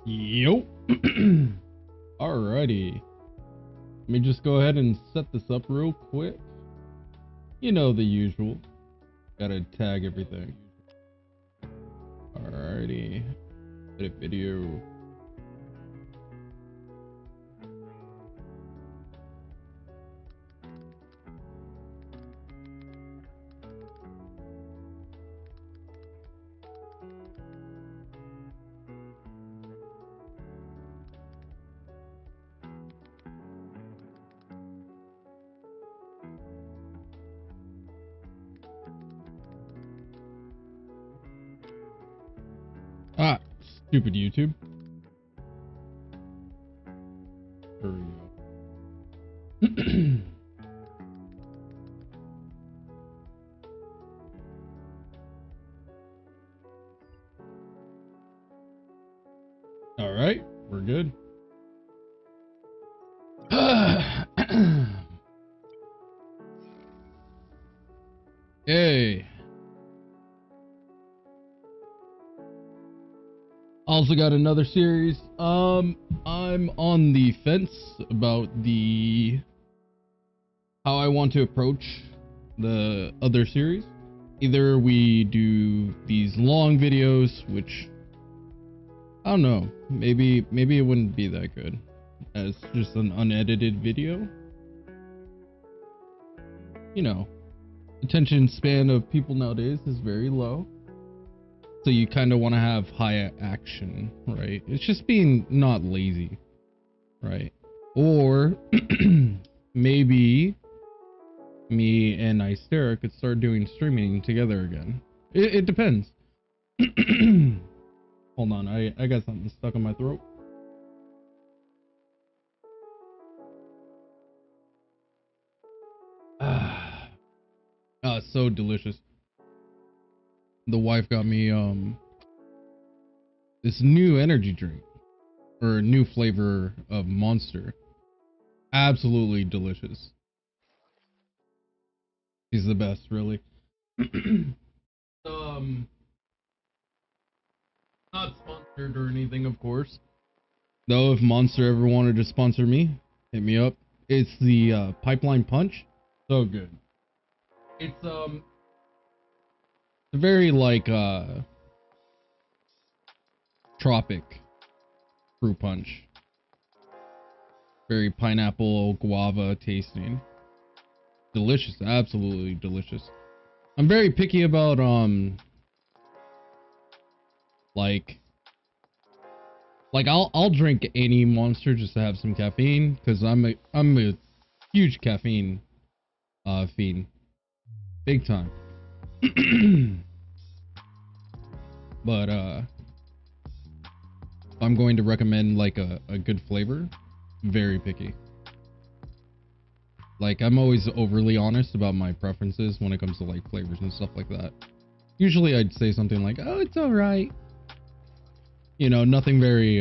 Yo. Alrighty. Let me just go ahead and set this up real quick. You know the usual. Gotta tag everything. Alrighty. Edit video. Ah, stupid YouTube. There we go. All right, we're good. Hey. Also got another series. I'm on the fence about how I want to approach the other series. Either we do these long videos, which I don't know, maybe it wouldn't be that good as just an unedited video. You know, attention span of people nowadays is very low. So you kind of want to have high action, right? It's just being not lazy, right? Or maybe me and Icera could start doing streaming together again. It depends. Hold on, I got something stuck in my throat. Ah, it's so delicious. The wife got me this new energy drink, or a new flavor of Monster. Absolutely delicious. She's the best, really. Not sponsored or anything, of course. Though if Monster ever wanted to sponsor me, hit me up. It's the Pipeline Punch. So good. It's very like tropic fruit punch. Very pineapple guava tasting. Delicious, absolutely delicious. I'm very picky about like I'll drink any Monster just to have some caffeine, because I'm a huge caffeine fiend. Big time. But if I'm going to recommend like a good flavor, very picky. Like, I'm always overly honest about my preferences when it comes to like flavors and stuff like that. Usually I'd say something like, oh, it's all right. You know, nothing very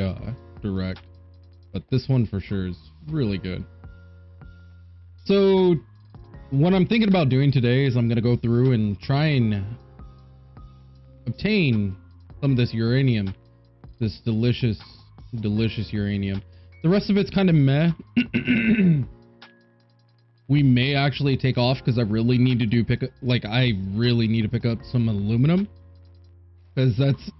direct. But this one for sure is really good. So what I'm thinking about doing today is I'm going to go through and try and obtain some of this uranium. This delicious uranium. The rest of it's kind of meh. We may actually take off because I really need to pick up some aluminum, because that's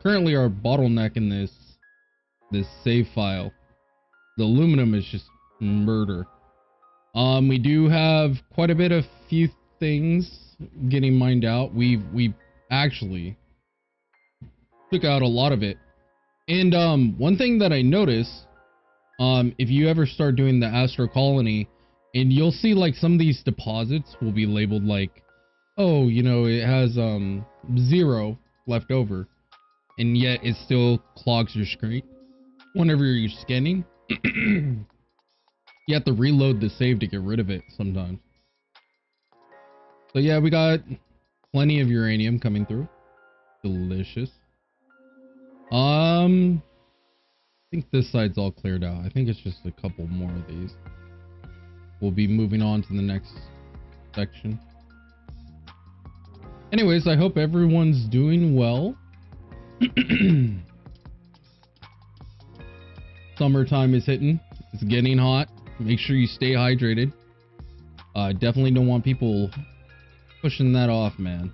currently our bottleneck in this save file. The aluminum is just murder. We do have quite a bit of few things getting mined out. We actually took out a lot of it. And one thing that I noticed, if you ever start doing the Astro Colony, and you'll see like some of these deposits will be labeled like, oh, you know, it has 0 left over, and yet it still clogs your screen whenever you're scanning. You have to reload the save to get rid of it sometimes. So yeah, we got plenty of uranium coming through. Delicious. I think this side's all cleared out. I think it's just a couple more of these. We'll be moving on to the next section. Anyways, I hope everyone's doing well. Summertime is hitting. It's getting hot. Make sure you stay hydrated. Definitely don't want people pushing that off, man.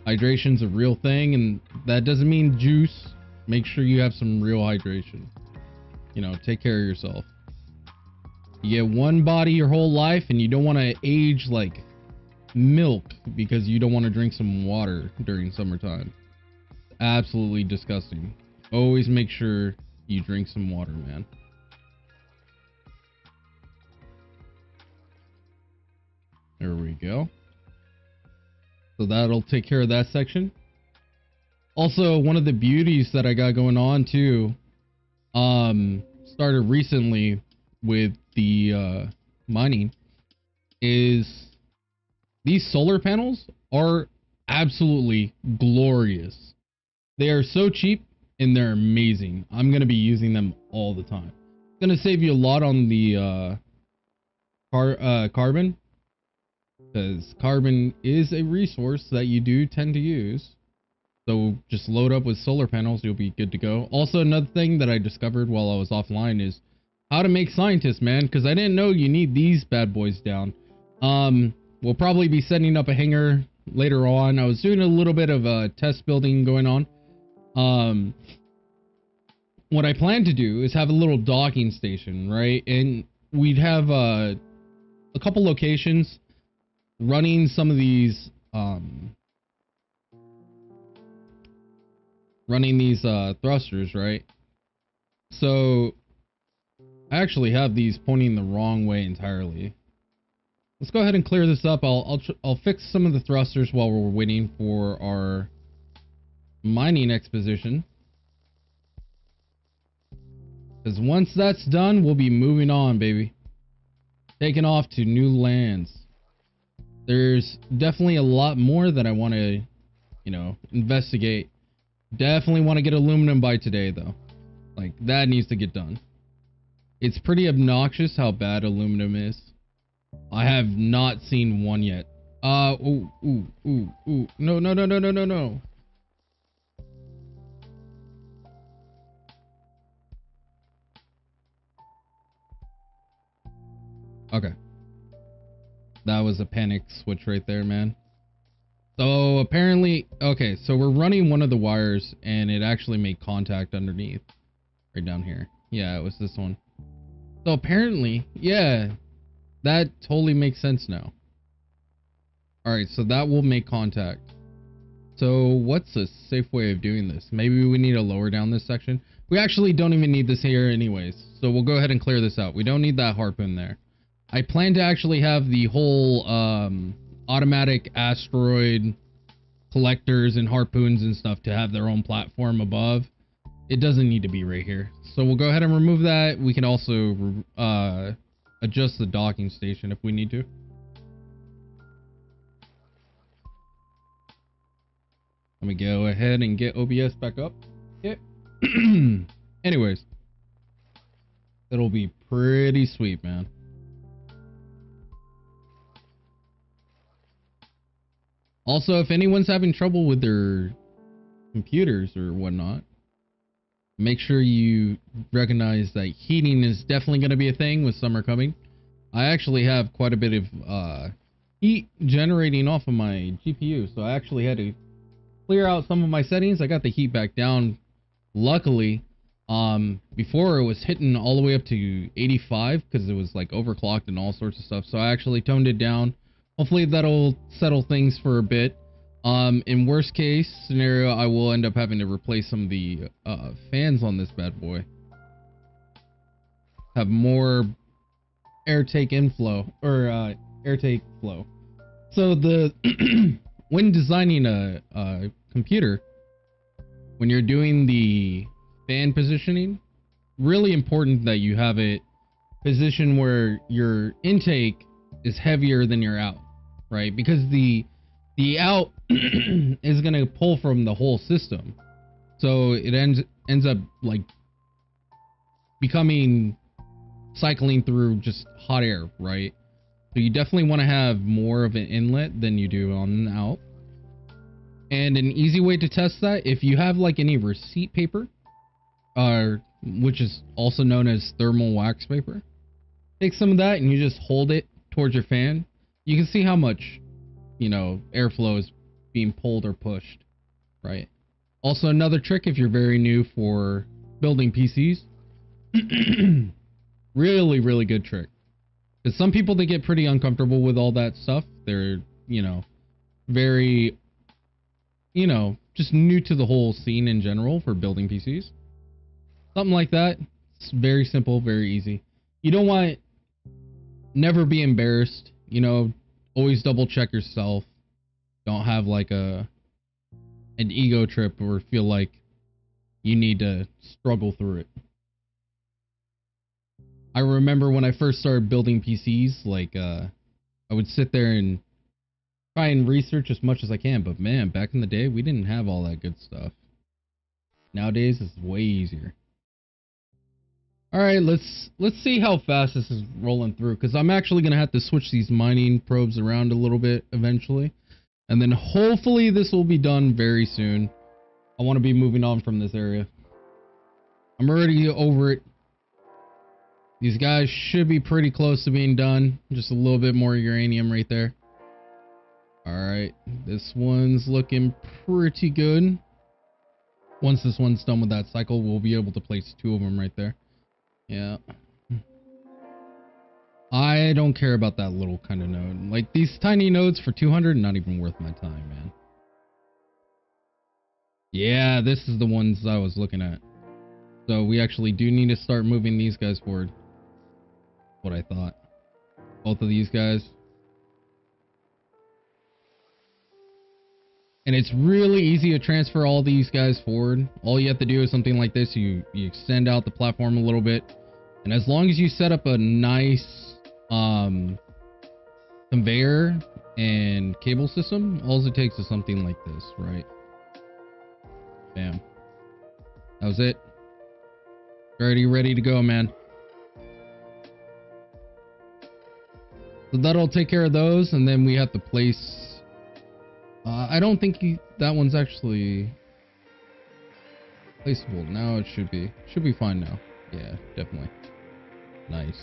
Hydration's a real thing, and that doesn't mean juice. Make sure you have some real hydration. You know, take care of yourself. You get one body your whole life, and you don't want to age like milk because you don't want to drink some water during summertime. Absolutely disgusting. Always make sure you drink some water, man. There we go. So that'll take care of that section. Also, one of the beauties that I got going on too, started recently with the mining, is these solar panels are absolutely glorious. They are so cheap and they're amazing. I'm going to be using them all the time. It's going to save you a lot on the carbon, because carbon is a resource that you do tend to use. So just load up with solar panels, you'll be good to go. Also, another thing that I discovered while I was offline is how to make scientists, man, because I didn't know you need these bad boys down. We'll probably be setting up a hangar later on. I was doing a little bit of test building going on. What I plan to do is have a little docking station, right? And we'd have a couple locations running some of these thrusters, right? So I actually have these pointing the wrong way entirely. Let's go ahead and clear this up. I'll fix some of the thrusters while we're waiting for our mining exposition. Because once that's done, we'll be moving on, baby. Taking off to new lands. There's definitely a lot more that I want to, you know, investigate. Definitely want to get aluminum by today, though. Like, that needs to get done. It's pretty obnoxious how bad aluminum is. I have not seen one yet. Ooh. No. Okay. That was a panic switch right there, man. So apparently, okay, so we're running one of the wires and it actually made contact underneath. Right down here. Yeah, it was this one. So apparently, yeah, that totally makes sense now. Alright, so that will make contact. So what's a safe way of doing this? Maybe we need to lower down this section. We actually don't even need this here anyways. So we'll go ahead and clear this out. We don't need that harpoon there. I plan to actually have the whole automatic asteroid collectors and harpoons and stuff to have their own platform above. It doesn't need to be right here. So we'll go ahead and remove that. We can also adjust the docking station if we need to. Let me go ahead and get OBS back up. Okay. Anyways, it'll be pretty sweet, man. Also, if anyone's having trouble with their computers or whatnot, make sure you recognize that heating is definitely going to be a thing with summer coming. I actually have quite a bit of heat generating off of my GPU, so I actually had to clear out some of my settings. I got the heat back down. Luckily, before it was hitting all the way up to 85 because it was like overclocked and all sorts of stuff. So I actually toned it down. Hopefully that'll settle things for a bit. In worst case scenario, I will end up having to replace some of the fans on this bad boy. Have more air take inflow or air take flow. So the when designing a computer, when you're doing the fan positioning, really important that you have it positioned where your intake is heavier than your out, right? Because the out is going to pull from the whole system, so it ends up like becoming cycling through just hot air, right? So you definitely want to have more of an inlet than you do on an out. And an easy way to test that, if you have like any receipt paper or which is also known as thermal wax paper. Take some of that and you just hold it towards your fan. You can see how much, you know, airflow is being pulled or pushed, right? Also, another trick if you're very new for building PCs, really good trick. Because some people, they get pretty uncomfortable with all that stuff. They're, you know, very, you know, just new to the whole scene in general for building PCs. Something like that. It's very simple, very easy. You don't want, never be embarrassed, you know, always double check yourself. Don't have like an ego trip or feel like you need to struggle through it. I remember when I first started building PCs, like, I would sit there and try and research as much as I can, but man, back in the day, we didn't have all that good stuff. Nowadays, it's way easier. Alright, let's see how fast this is rolling through, because I'm actually going to have to switch these mining probes around a little bit eventually. And then hopefully this will be done very soon. I want to be moving on from this area. I'm already over it. These guys should be pretty close to being done. Just a little bit more uranium right there. Alright, this one's looking pretty good. Once this one's done with that cycle, we'll be able to place 2 of them right there. Yeah. I don't care about that little kind of node. Like, these tiny nodes for 200, not even worth my time, man. Yeah, this is the ones I was looking at. So we actually do need to start moving these guys forward. What I thought. Both of these guys. And it's really easy to transfer all these guys forward. All you have to do is something like this. You extend out the platform a little bit. And as long as you set up a nice conveyor and cable system, all it takes is something like this, right? Bam. That was it. Already ready to go, man. So that'll take care of those, and then we have to place... I don't think that one's actually placeable. Now it should be. Should be fine now. Yeah, definitely. Nice.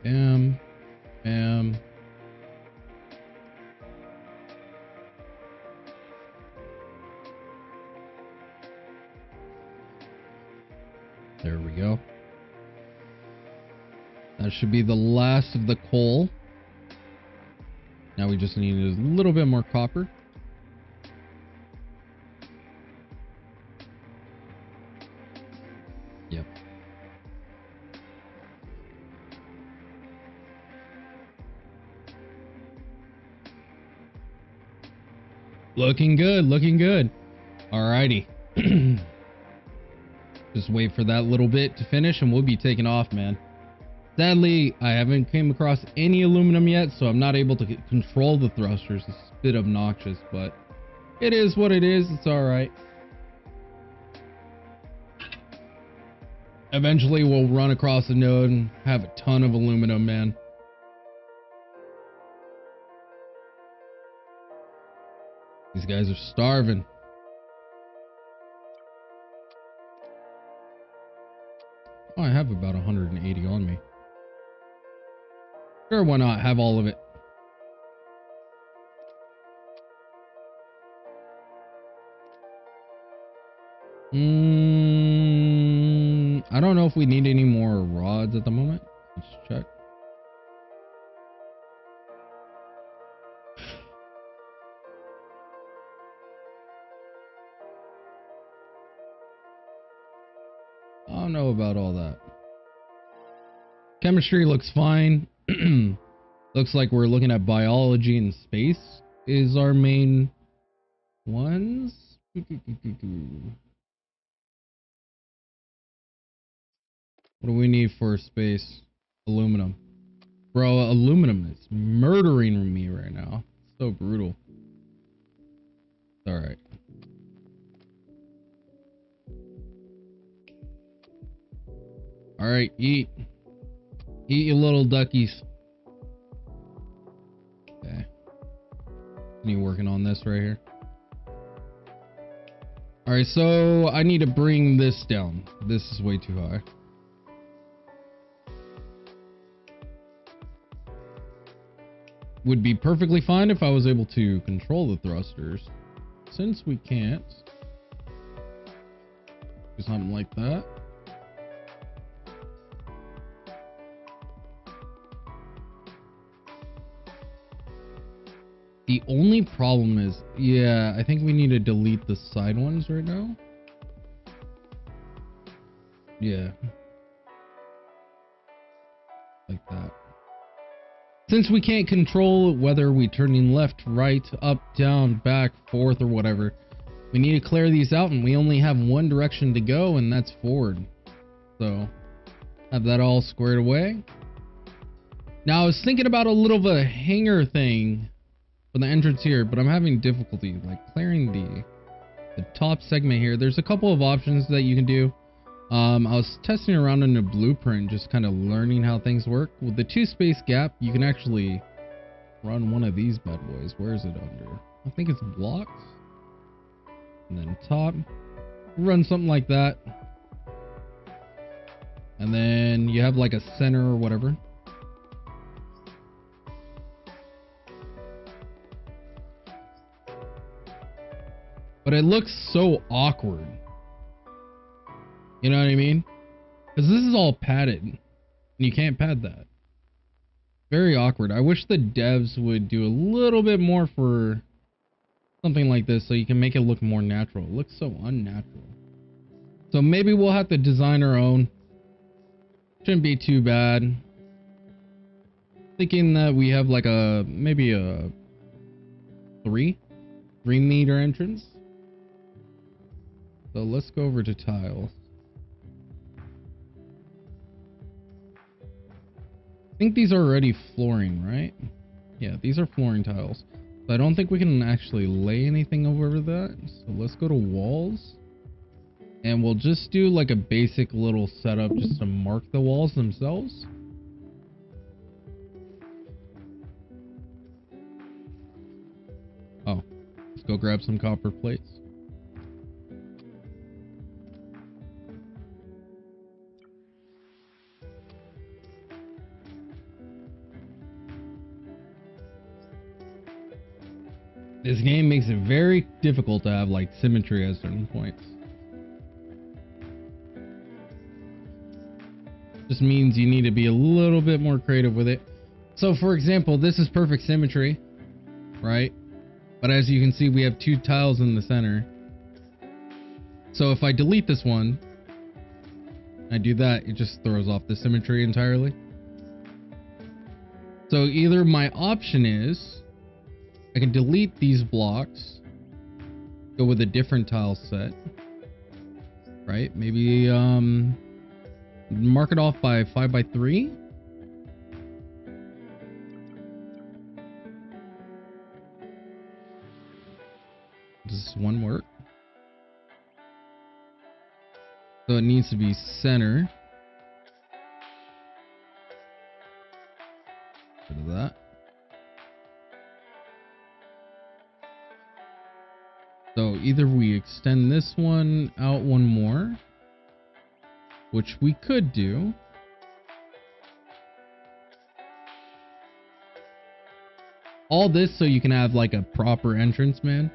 Bam. Bam. There we go. That should be the last of the coal. Now we just need a little bit more copper. Yep. Looking good, looking good. Alrighty. Just wait for that little bit to finish and we'll be taking off, man. Sadly, I haven't came across any aluminum yet, so I'm not able to control the thrusters. It's a bit obnoxious, but it is what it is. It's alright. Eventually, we'll run across the node and have a ton of aluminum, man. These guys are starving. Oh, I have about 180 on me. Sure, why not? Have all of it. I don't know if we need any more rods at the moment. Let's check. I don't know about all that. Chemistry looks fine. Looks like we're looking at biology and space is our main ones. What do we need for space? Aluminum. Bro, aluminum is murdering me right now. It's so brutal. Alright. Alright, eat. Eat, you little duckies. Okay. Continue working on this right here. All right, so I need to bring this down. This is way too high. Would be perfectly fine if I was able to control the thrusters. Since we can't, do something like that. The only problem is, yeah, I think we need to delete the side ones right now. Yeah. Like that. Since we can't control whether we're turning left, right, up, down, back, forth, or whatever, we need to clear these out, and we only have one direction to go, and that's forward. So, have that all squared away. Now, I was thinking about a little bit of a hangar thing for the entrance here, but I'm having difficulty, like, clearing the top segment here. There's a couple of options that you can do. I was testing around in the blueprint, just kind of learning how things work. With the 2 space gap, you can actually run one of these bad boys. Where is it under? I think it's blocks. And then top. Run something like that. And then you have like a center or whatever. But it looks so awkward. You know what I mean? Because this is all padded. And you can't pad that. Very awkward. I wish the devs would do a little bit more for something like this so you can make it look more natural. It looks so unnatural. So maybe we'll have to design our own. Shouldn't be too bad. Thinking that we have like maybe a 3 meter entrance. So let's go over to tiles. I think these are already flooring, right? Yeah, these are flooring tiles. So I don't think we can actually lay anything over that. So let's go to walls. And we'll just do like a basic little setup just to mark the walls themselves. Oh, let's go grab some copper plates. This game makes it very difficult to have like symmetry at certain points. Just means you need to be a little bit more creative with it. So for example, this is perfect symmetry, right? But as you can see, we have 2 tiles in the center. So if I delete this one, I do that, it just throws off the symmetry entirely. So either my option is I can delete these blocks, go with a different tile set, right? Maybe mark it off by 5x3. Does this one work? So it needs to be center. Rid of that. So either we extend this one out one more, which we could do. All this so you can have like a proper entrance, man.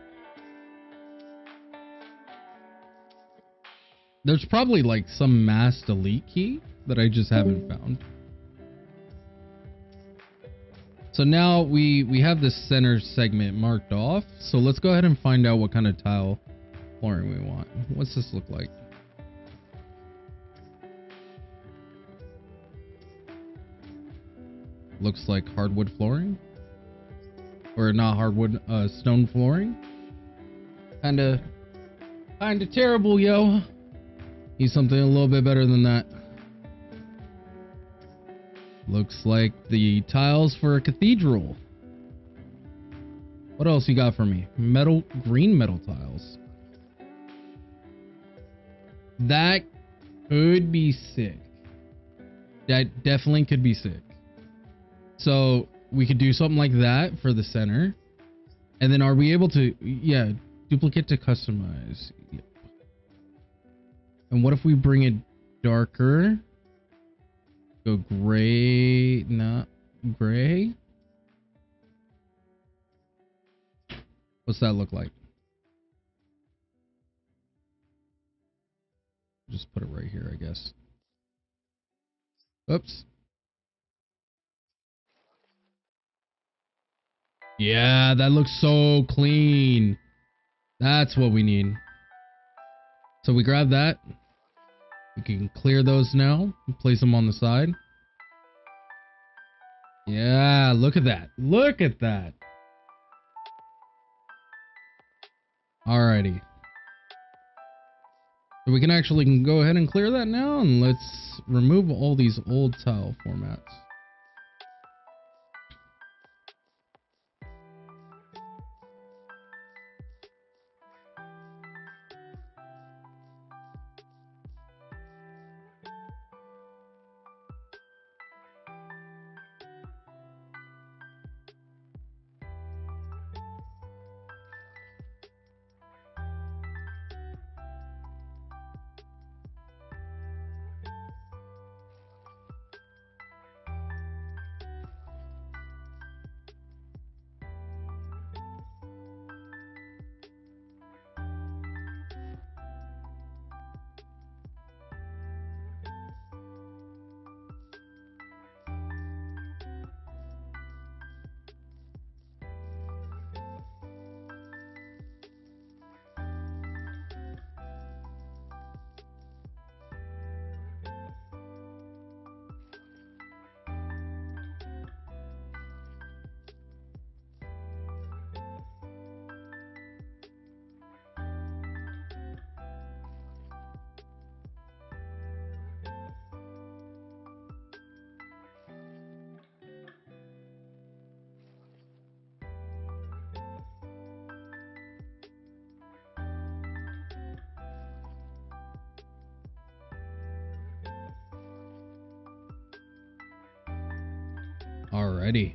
There's probably like some mass delete key that I just haven't found. So now we have this center segment marked off. So let's go ahead and find out what kind of tile flooring we want. What's this look like? Looks like hardwood flooring. Or not hardwood, stone flooring. Kinda terrible, yo. Need something a little bit better than that. Looks like the tiles for a cathedral. What else you got for me? Green metal tiles. That could be sick. That definitely could be sick. So we could do something like that for the center. And then are we able to, yeah, duplicate to customize. Yep. And what if we bring it darker? Go gray, not gray. What's that look like? Just put it right here, I guess. Oops. Yeah, that looks so clean. That's what we need. So we grab that. We can clear those now. Place them on the side. Yeah, look at that. Look at that. Alrighty. So we can actually go ahead and clear that now, and let's remove all these old tile formats. Alrighty.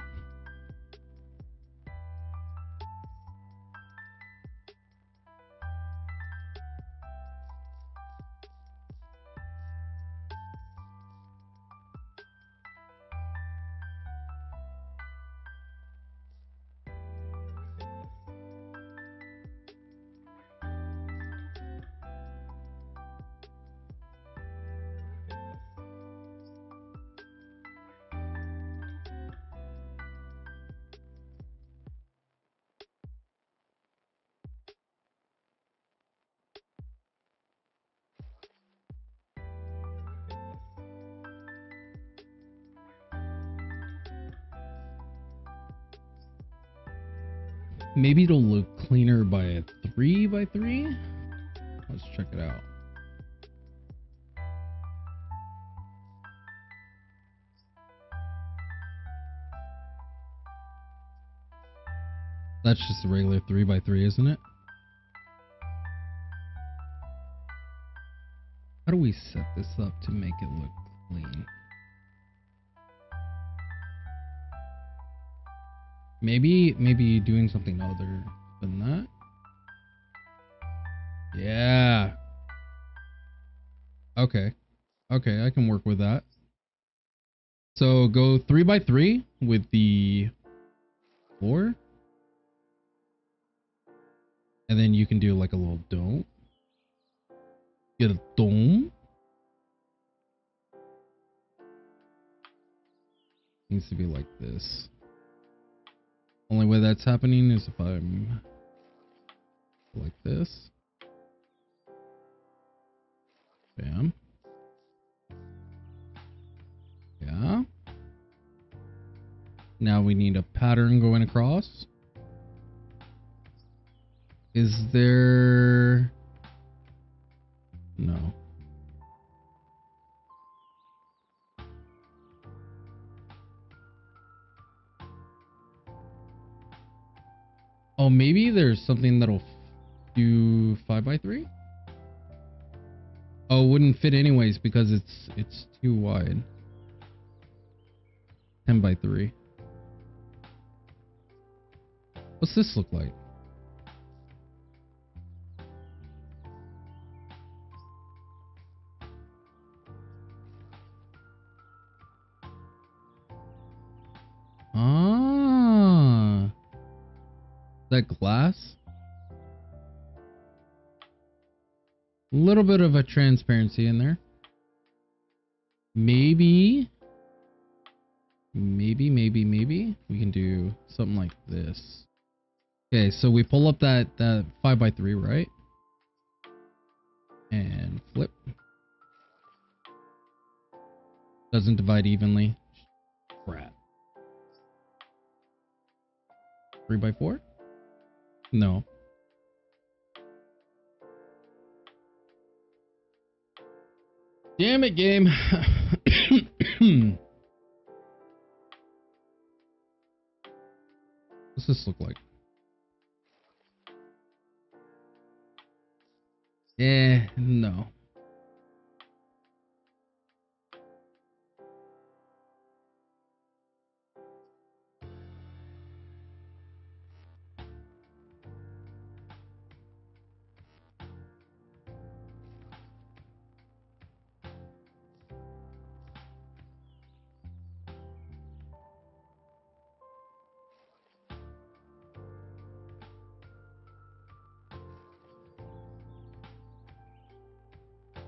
Maybe it'll look cleaner by a 3x3. Let's check it out. That's just a regular 3x3, isn't it? How do we set this up to make it look clean? Maybe doing something other than that. Yeah. Okay. Okay, I can work with that. So go 3x3 with the floor. And then you can do like a little dome. Get a dome. Needs to be like this. Only way that's happening is if I'm like this. Bam. Yeah. Now we need a pattern going across. Is there... No. Oh, maybe there's something that'll do 5x3? Oh, it wouldn't fit anyways because it's too wide. 10x3. What's this look like? that glass? A little bit of a transparency in there. Maybe we can do something like this. Okay, so we pull up that 5x3, right? And flip. Doesn't divide evenly. Crap. 3x4? No. Damn it, game. What's this look like? No.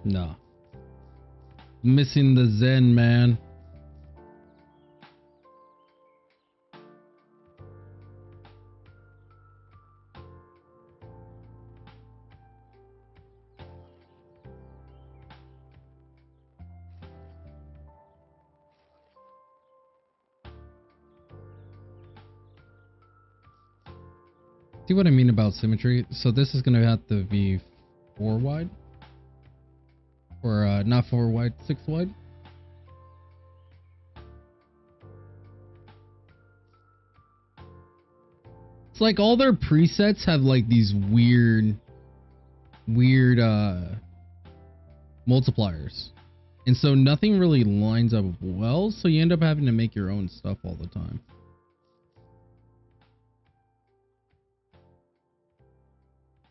No. Missing the zen, man. See what I mean about symmetry? So this is gonna have to be 4 wide. Or not 4 wide, 6 wide. It's like all their presets have like these weird multipliers. And so nothing really lines up well, so you end up having to make your own stuff all the time.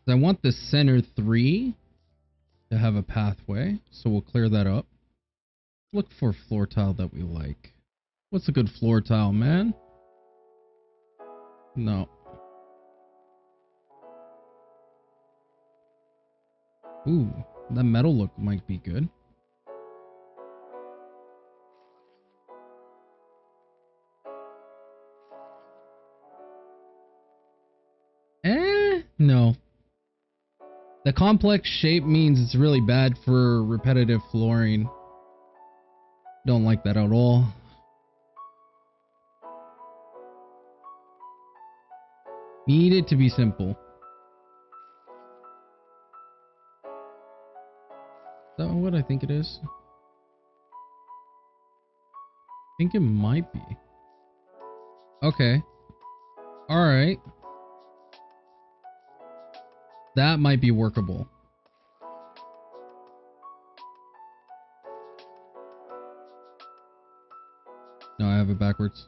I want the center 3 to have a pathway, so we'll clear that up. Look for a floor tile that we like. What's a good floor tile, man? No. Ooh, that metal look might be good. No. The complex shape means it's really bad for repetitive flooring. Don't like that at all. Need it to be simple. Is that what I think it is? I think it might be. Okay. Alright. That might be workable. No, I have it backwards.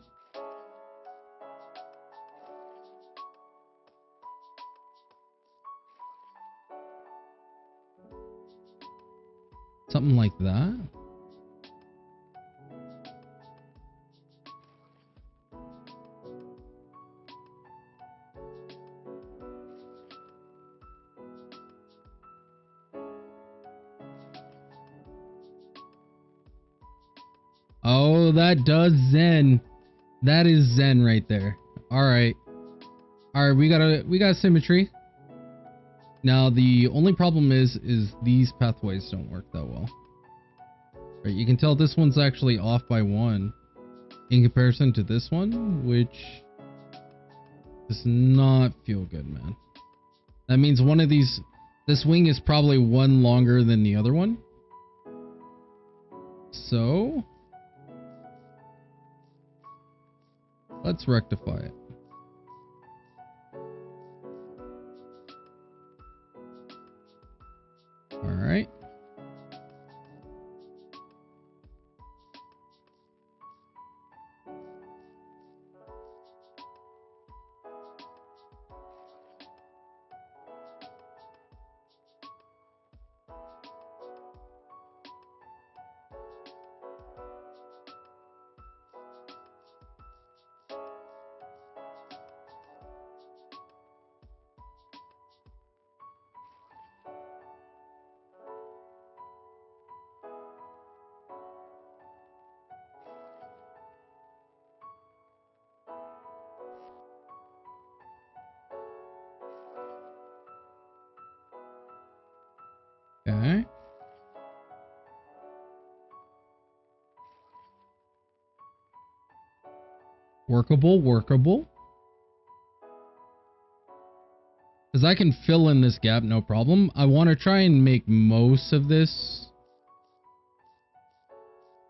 Something like that. Oh, that does zen. That is zen right there. All right. All right, we got symmetry. Now the only problem is these pathways don't work that well. Right, you can tell this one's actually off by 1 in comparison to this one, which does not feel good, man. That means one of these, this wing is probably 1 longer than the other one. So let's rectify it. All right. Okay. Workable, workable. Because I can fill in this gap, no problem. I want to try and make most of this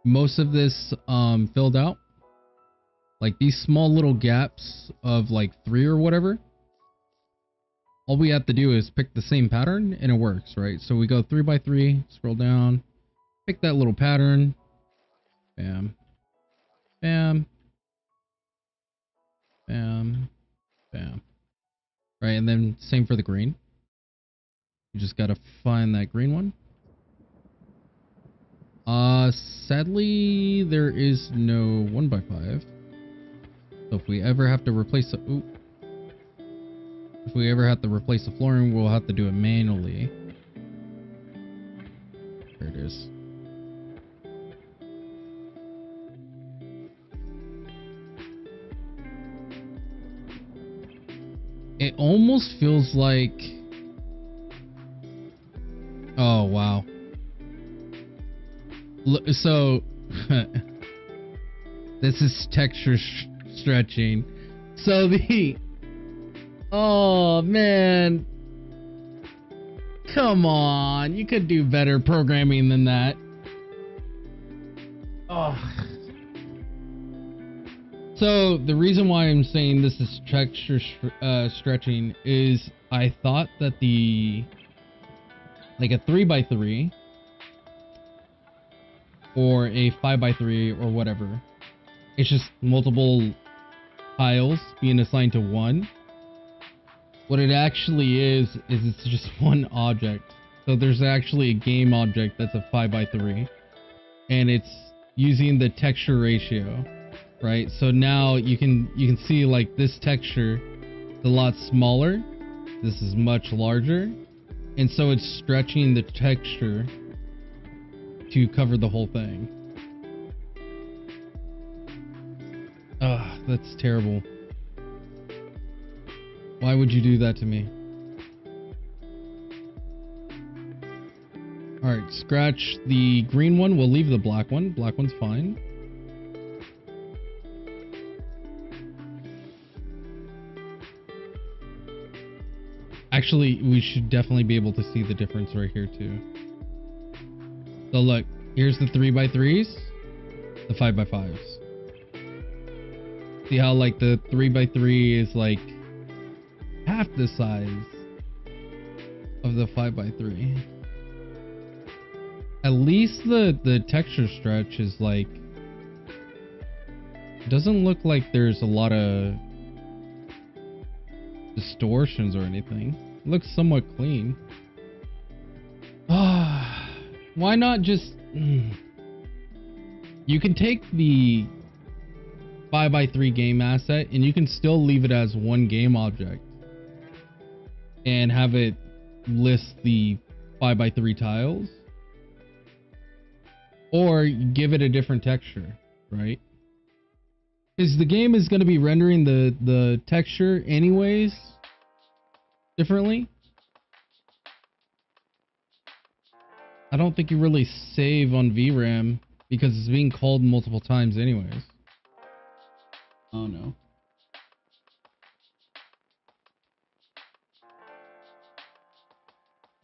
filled out. Like these small little gaps of like 3 or whatever. All we have to do is pick the same pattern and it works, right? So we go 3 by 3, scroll down, pick that little pattern. Bam. Bam. Bam. Bam. Right, and then same for the green. You just gotta find that green one. Sadly, there is no 1 by 5. So if we ever have to replace the flooring, we'll have to do it manually. There it is. It almost feels like... Oh, wow. So, this is texture stretching. So the... Oh, man. Come on. You could do better programming than that. Oh. So the reason why I'm saying this is texture stretching is I thought that like a 3 by 3 or a 5 by 3 or whatever, it's just multiple tiles being assigned to one. What it actually is it's just one object. So there's actually a game object that's a 5 by 3 and it's using the texture ratio. Right, so now you can see like this texture is a lot smaller. This is much larger, and so it's stretching the texture to cover the whole thing. Ugh, that's terrible. Why would you do that to me? All right, scratch the green one. We'll leave the black one. Black one's fine. Actually, we should definitely be able to see the difference right here too. So look, here's the 3 by 3s, the 5 by 5s. See how like the 3 by 3 is like half the size of the 5 by 3. At least the texture stretch is like, it doesn't look like there's a lot of distortions or anything. It looks somewhat clean. Why not just... You can take the 5 by 3 game asset and you can still leave it as one game object and have it list the 5 by 3 tiles, or give it a different texture, right? Because the game is going to be rendering the texture anyways differently. I don't think you really save on VRAM because it's being called multiple times anyways. Oh no.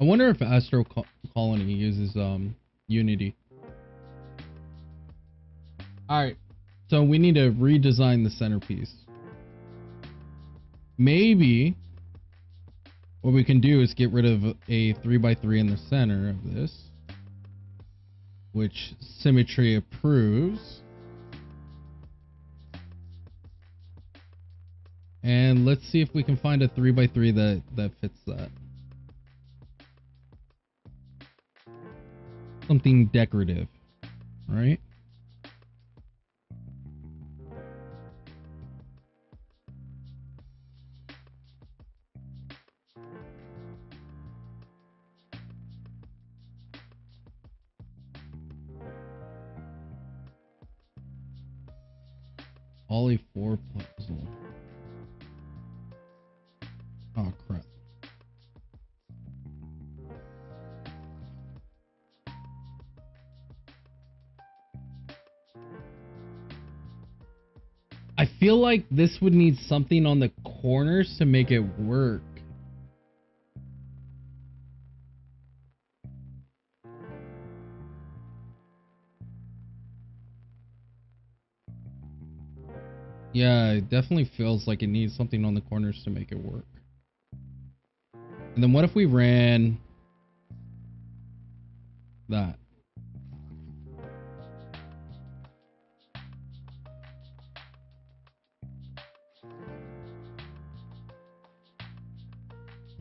I wonder if Astro Colony uses Unity. Alright, so we need to redesign the centerpiece. Maybe what we can do is get rid of a 3 by 3 in the center of this, which Symmetry approves. And let's see if we can find a 3 by 3 that fits that. Something decorative, right? Ollie 4 puzzle. Oh crap. feel like this would need something on the corners to make it work. Yeah, it definitely feels like it needs something on the corners to make it work. And then what if we ran that?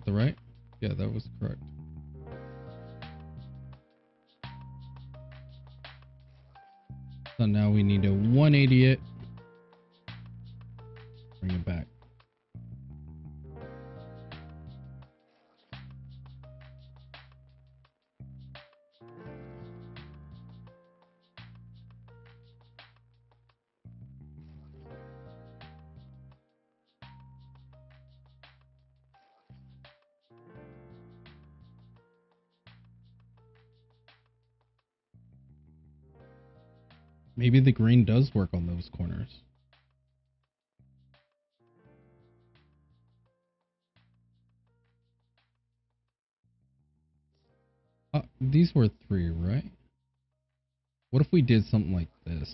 The right? Yeah, that was correct. So now we need to 180 it. Bring it back. Maybe the green does work on those corners. These were 3, right? What if we did something like this?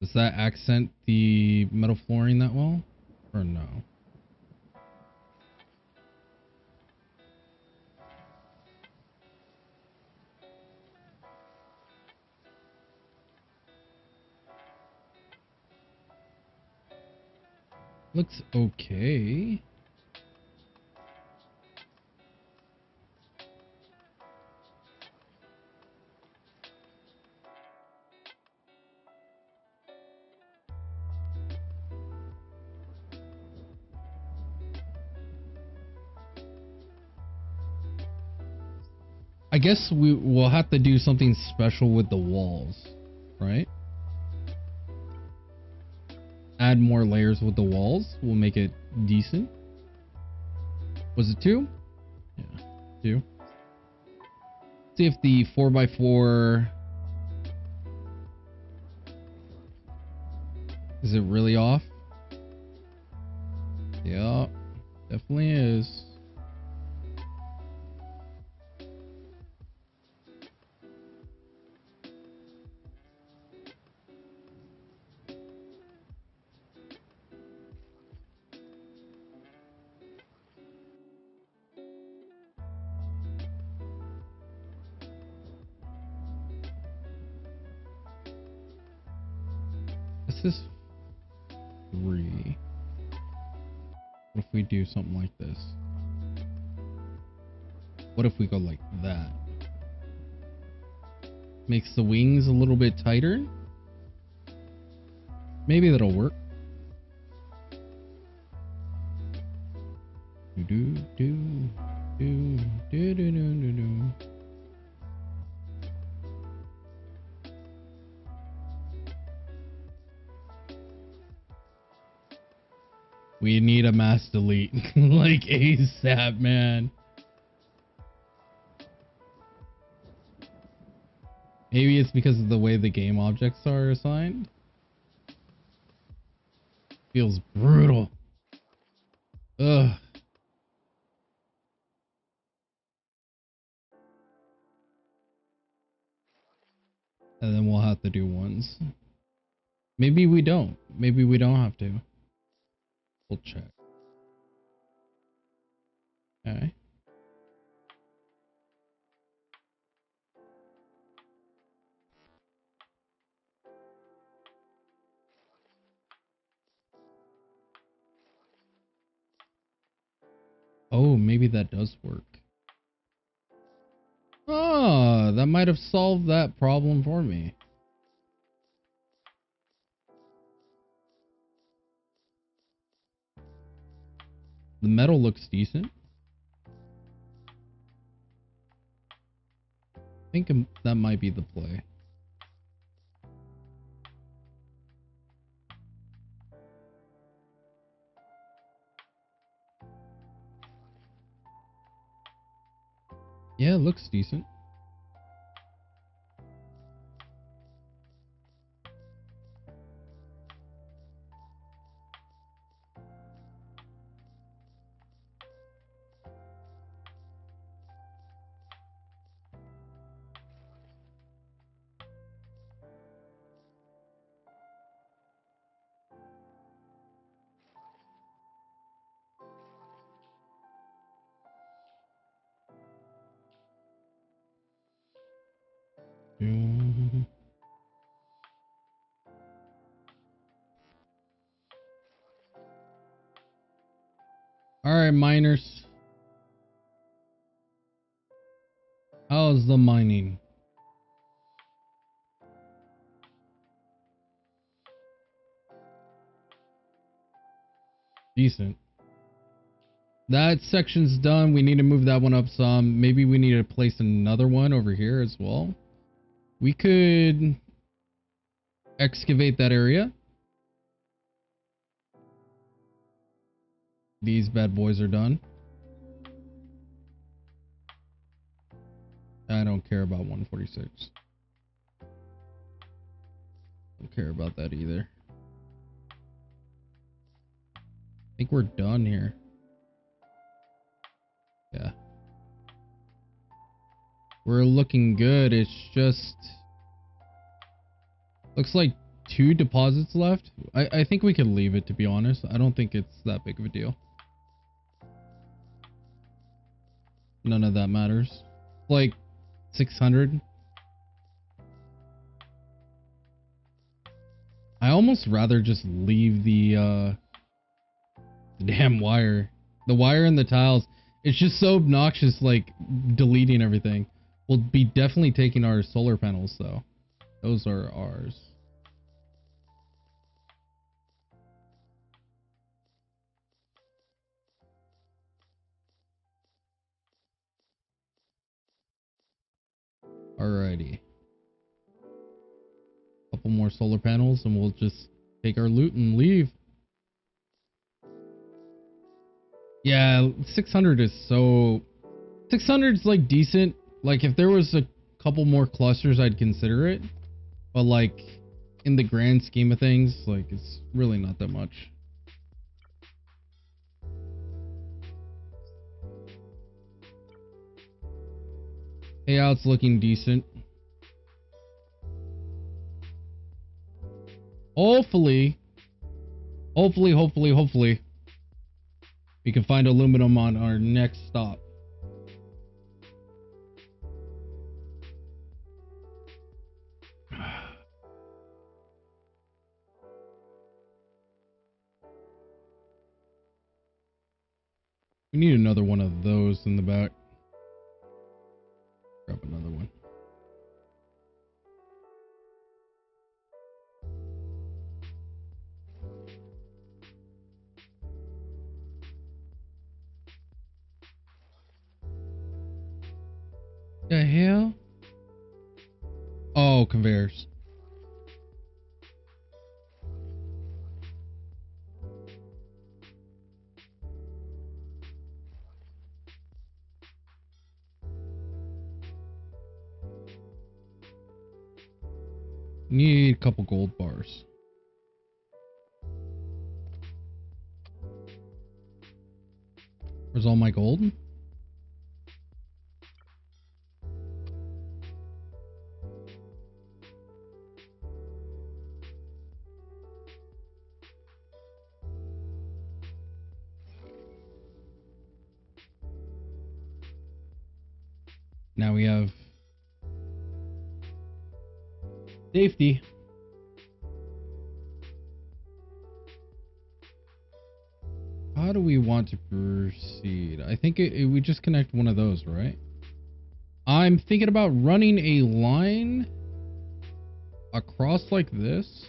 Does that accent the metal flooring that well? Or no? Looks okay. I guess we will have to do something special with the walls, right? Add more layers with the walls will make it decent. Was it 2? Yeah, 2. See if the 4x4 is it really off? Yeah, definitely is. This is 3. What if we do something like this? What if we go like that? Makes the wings a little bit tighter. Maybe that'll work. Do do do do do do do do. We need a mass delete like ASAP, man. Maybe it's because of the way the game objects are assigned. Feels brutal. Ugh. And then we'll have to do ones. Maybe we don't. Maybe we don't have to. We'll check. Okay. Oh, maybe that does work. Oh, that might have solved that problem for me. The metal looks decent. I think that might be the play. Yeah, it looks decent. Alright, miners. How's the mining? Decent. That section's done. We need to move that one up some. Maybe we need to place another one over here as well. We could excavate that area. These bad boys are done. I don't care about 146. Don't care about that either. I think we're done here. Yeah. We're looking good. It's just... looks like 2 deposits left. I think we could leave it, to be honest. I don't think it's that big of a deal. None of that matters. Like 600. I almost rather just leave the damn wire. The wire and the tiles. It's just so obnoxious, like deleting everything. We'll be definitely taking our solar panels though. Those are ours. Alrighty. Couple more solar panels and we'll just take our loot and leave. Yeah, 600 is so... 600 is like decent. Like if there was a couple more clusters, I'd consider it. But like in the grand scheme of things, like it's really not that much. Payout's looking decent. Hopefully, we can find aluminum on our next stop. We need another one of those in the back. Grab another one. The hell? Oh, conveyors. Need a couple gold bars. Where's all my gold? Now we have safety. How do we want to proceed? I think we just connect one of those, right? I'm thinking about running a line across like this.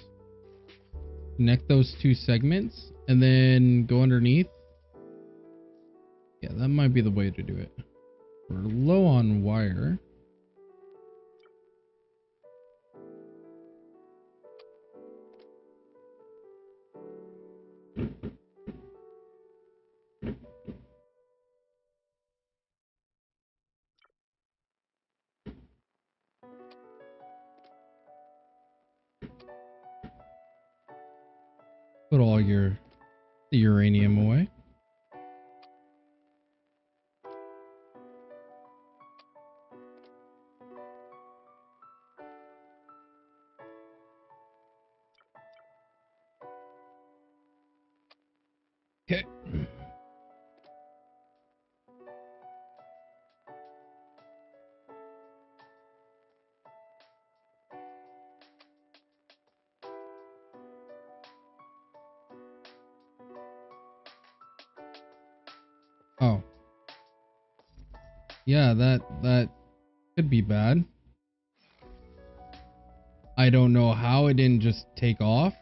Connect those 2 segments and then go underneath. Yeah, that might be the way to do it. We're low on wire. Put all the uranium away. Okay. Yeah, that could be bad. I don't know how it didn't just take off.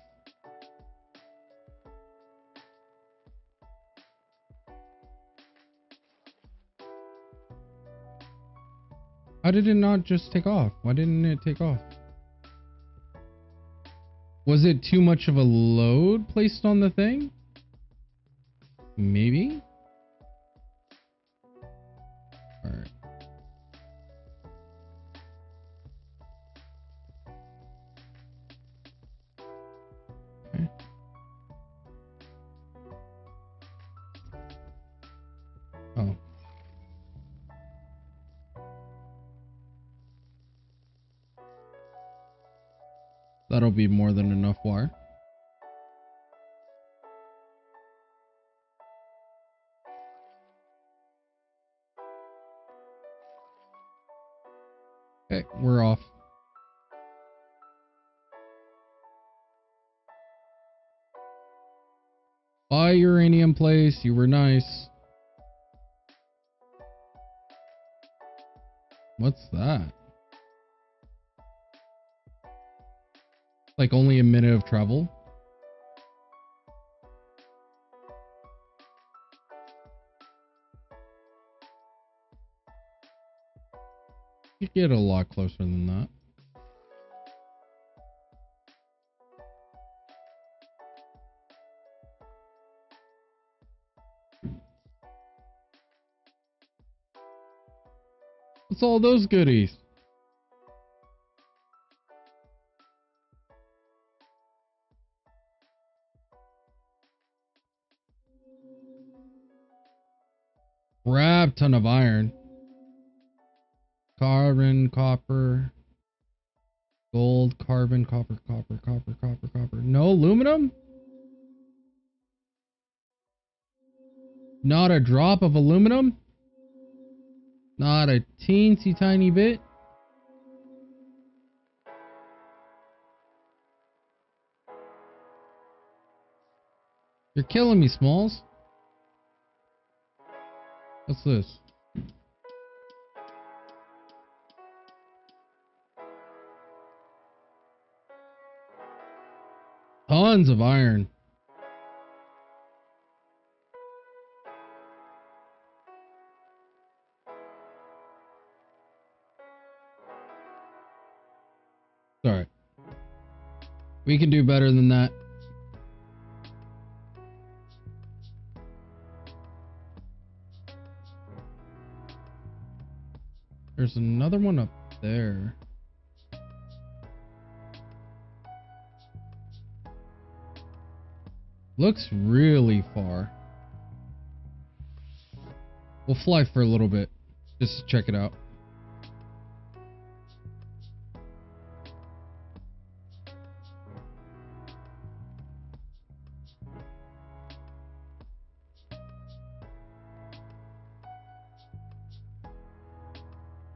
How did it not just take off? Why didn't it take off? Was it too much of a load placed on the thing? Maybe? Alright. Okay. Oh. That'll be more than enough wire. Okay, we're off. Bye, uranium place. You were nice. What's that? Like only a minute of travel? You get a lot closer than that. What's all those goodies? Crap ton of iron. Carbon, copper, gold, carbon, copper. No aluminum? Not a drop of aluminum? Not a teensy tiny bit? You're killing me, Smalls. What's this? Tons of iron. Sorry. We can do better than that. There's another one up there. Looks really far. We'll fly for a little bit. Just to check it out.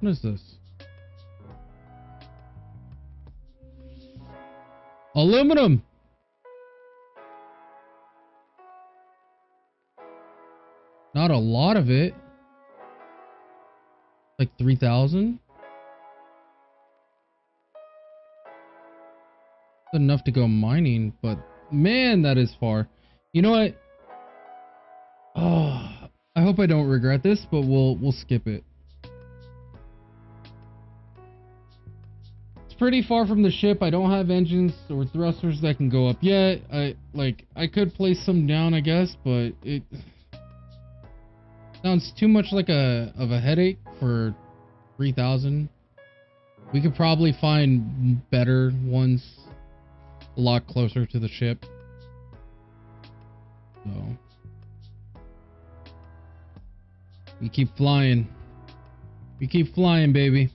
What is this? Aluminum! Not a lot of it. Like 3,000? Enough to go mining, but man, that is far. You know what? Oh, I hope I don't regret this, but we'll skip it. It's pretty far from the ship. I don't have engines or thrusters that can go up yet. I could place some down, I guess, but it sounds too much like a headache for 3,000. We could probably find better ones a lot closer to the ship. So we keep flying. We keep flying, baby.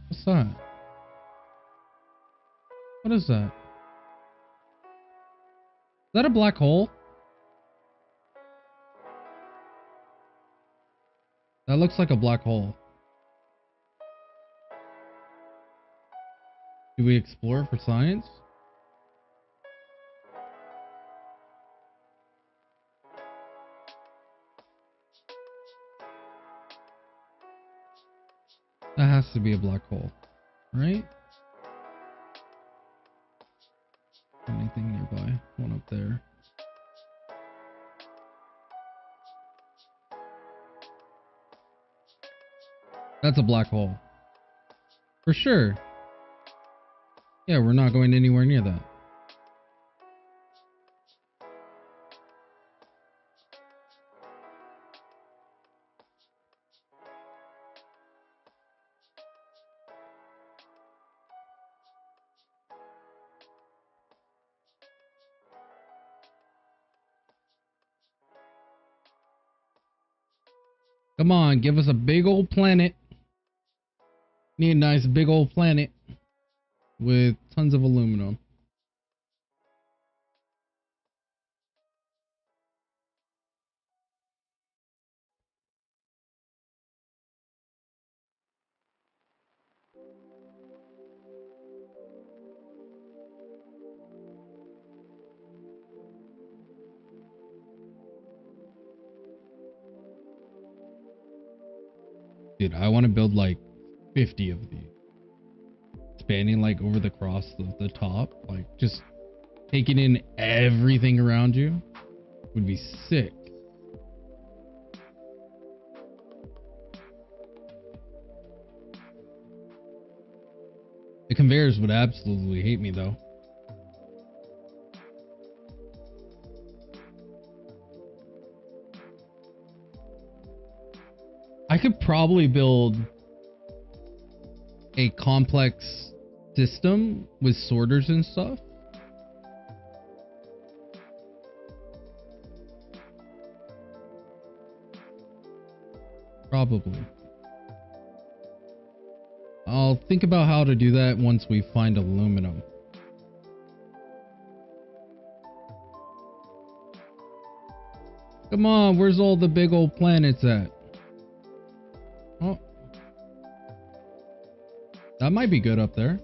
What's that? What is that? Is that a black hole? That looks like a black hole. Do we explore for science? That has to be a black hole, right? Anything nearby? One up there. That's a black hole. For sure. Yeah, we're not going anywhere near that. Come on, give us a big old planet. Need a nice big old planet with tons of aluminum. Dude, I want to build like 50 of these. Spanning like over the cross of the top. Like just taking in everything around you would be sick. The conveyors would absolutely hate me though. I could probably build a complex system with sorters and stuff. Probably. I'll think about how to do that once we find aluminum. Come on, where's all the big old planets at? Oh. That might be good up there.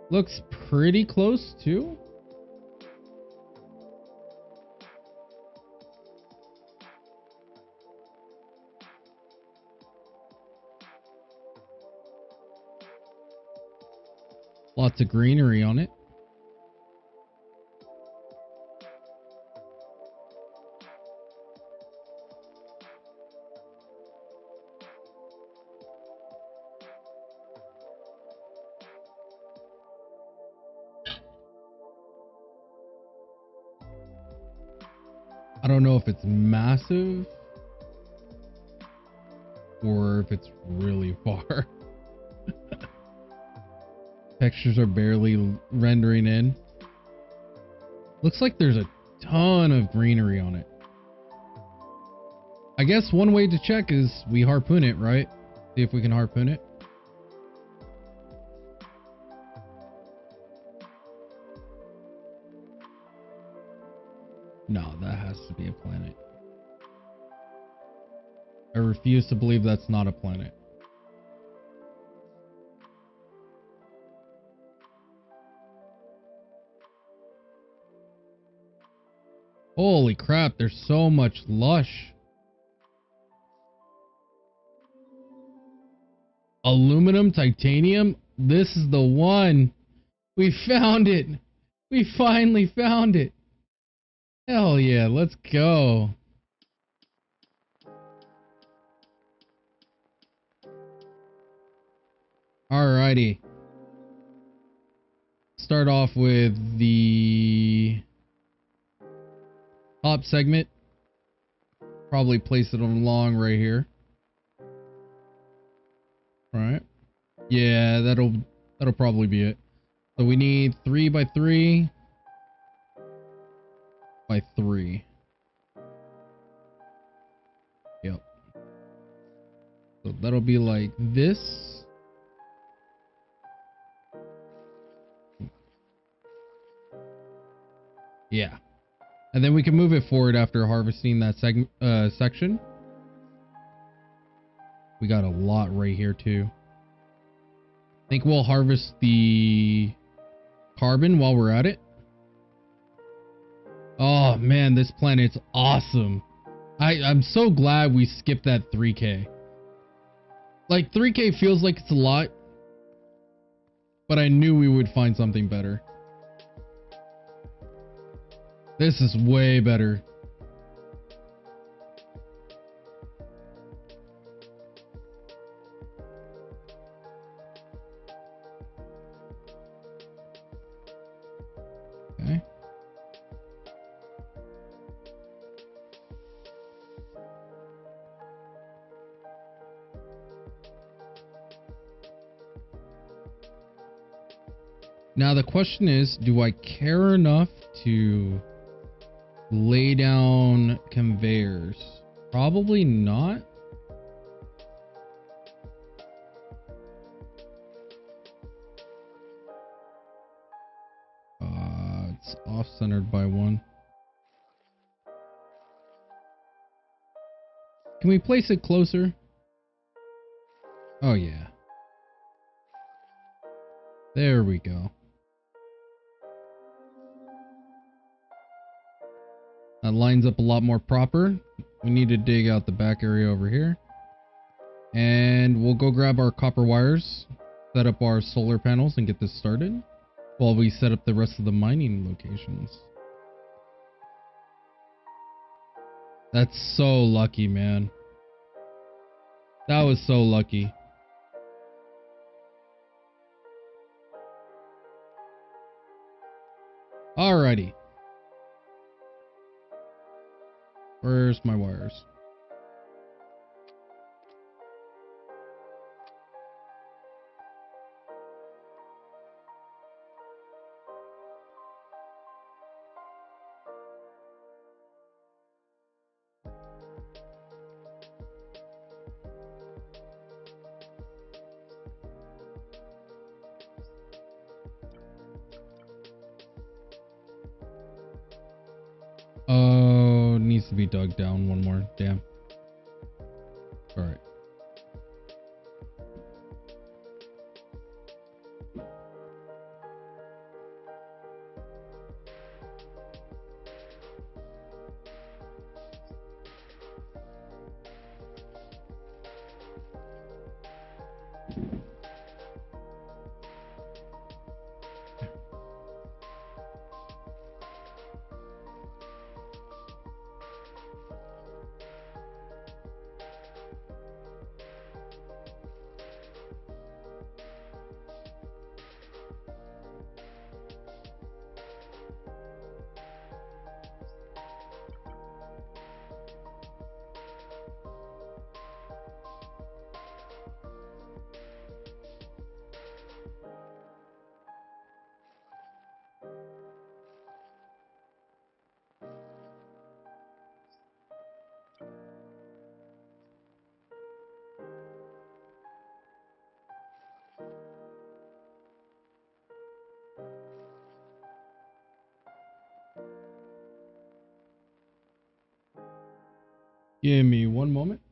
Looks pretty close too. Lots of greenery on it. I don't know if it's massive or if it's really far. Textures are barely rendering in. Looks like there's a ton of greenery on it. I guess one way to check is we harpoon it, right? See if we can harpoon it. No, that has to be a planet. I refuse to believe that's not a planet. Holy crap, there's so much lush. Aluminum, titanium, this is the one. We found it. We finally found it. Hell yeah, let's go. Alrighty. Start off with the top segment. Probably place it along right here. Alright. Yeah, that'll probably be it. So we need 3 by 3 by 3. Yep. So that'll be like this. Yeah. And then we can move it forward after harvesting that section. We got a lot right here too. Think we'll harvest the carbon while we're at it. Oh man, this planet's awesome. I'm so glad we skipped that 3K. Like 3K feels like it's a lot, but I knew we would find something better. This is way better. Okay. Now the question is, do I care enough to lay down conveyors? Probably not. It's off-centered by 1. Can we place it closer? Oh yeah. There we go. That lines up a lot more proper. We need to dig out the back area over here. And we'll go grab our copper wires, set up our solar panels, and get this started while we set up the rest of the mining locations. That's so lucky, man. That was so lucky. Alrighty. Where's my wires? Oh, it needs to be dug down one more. Damn. Alright. Give me one moment.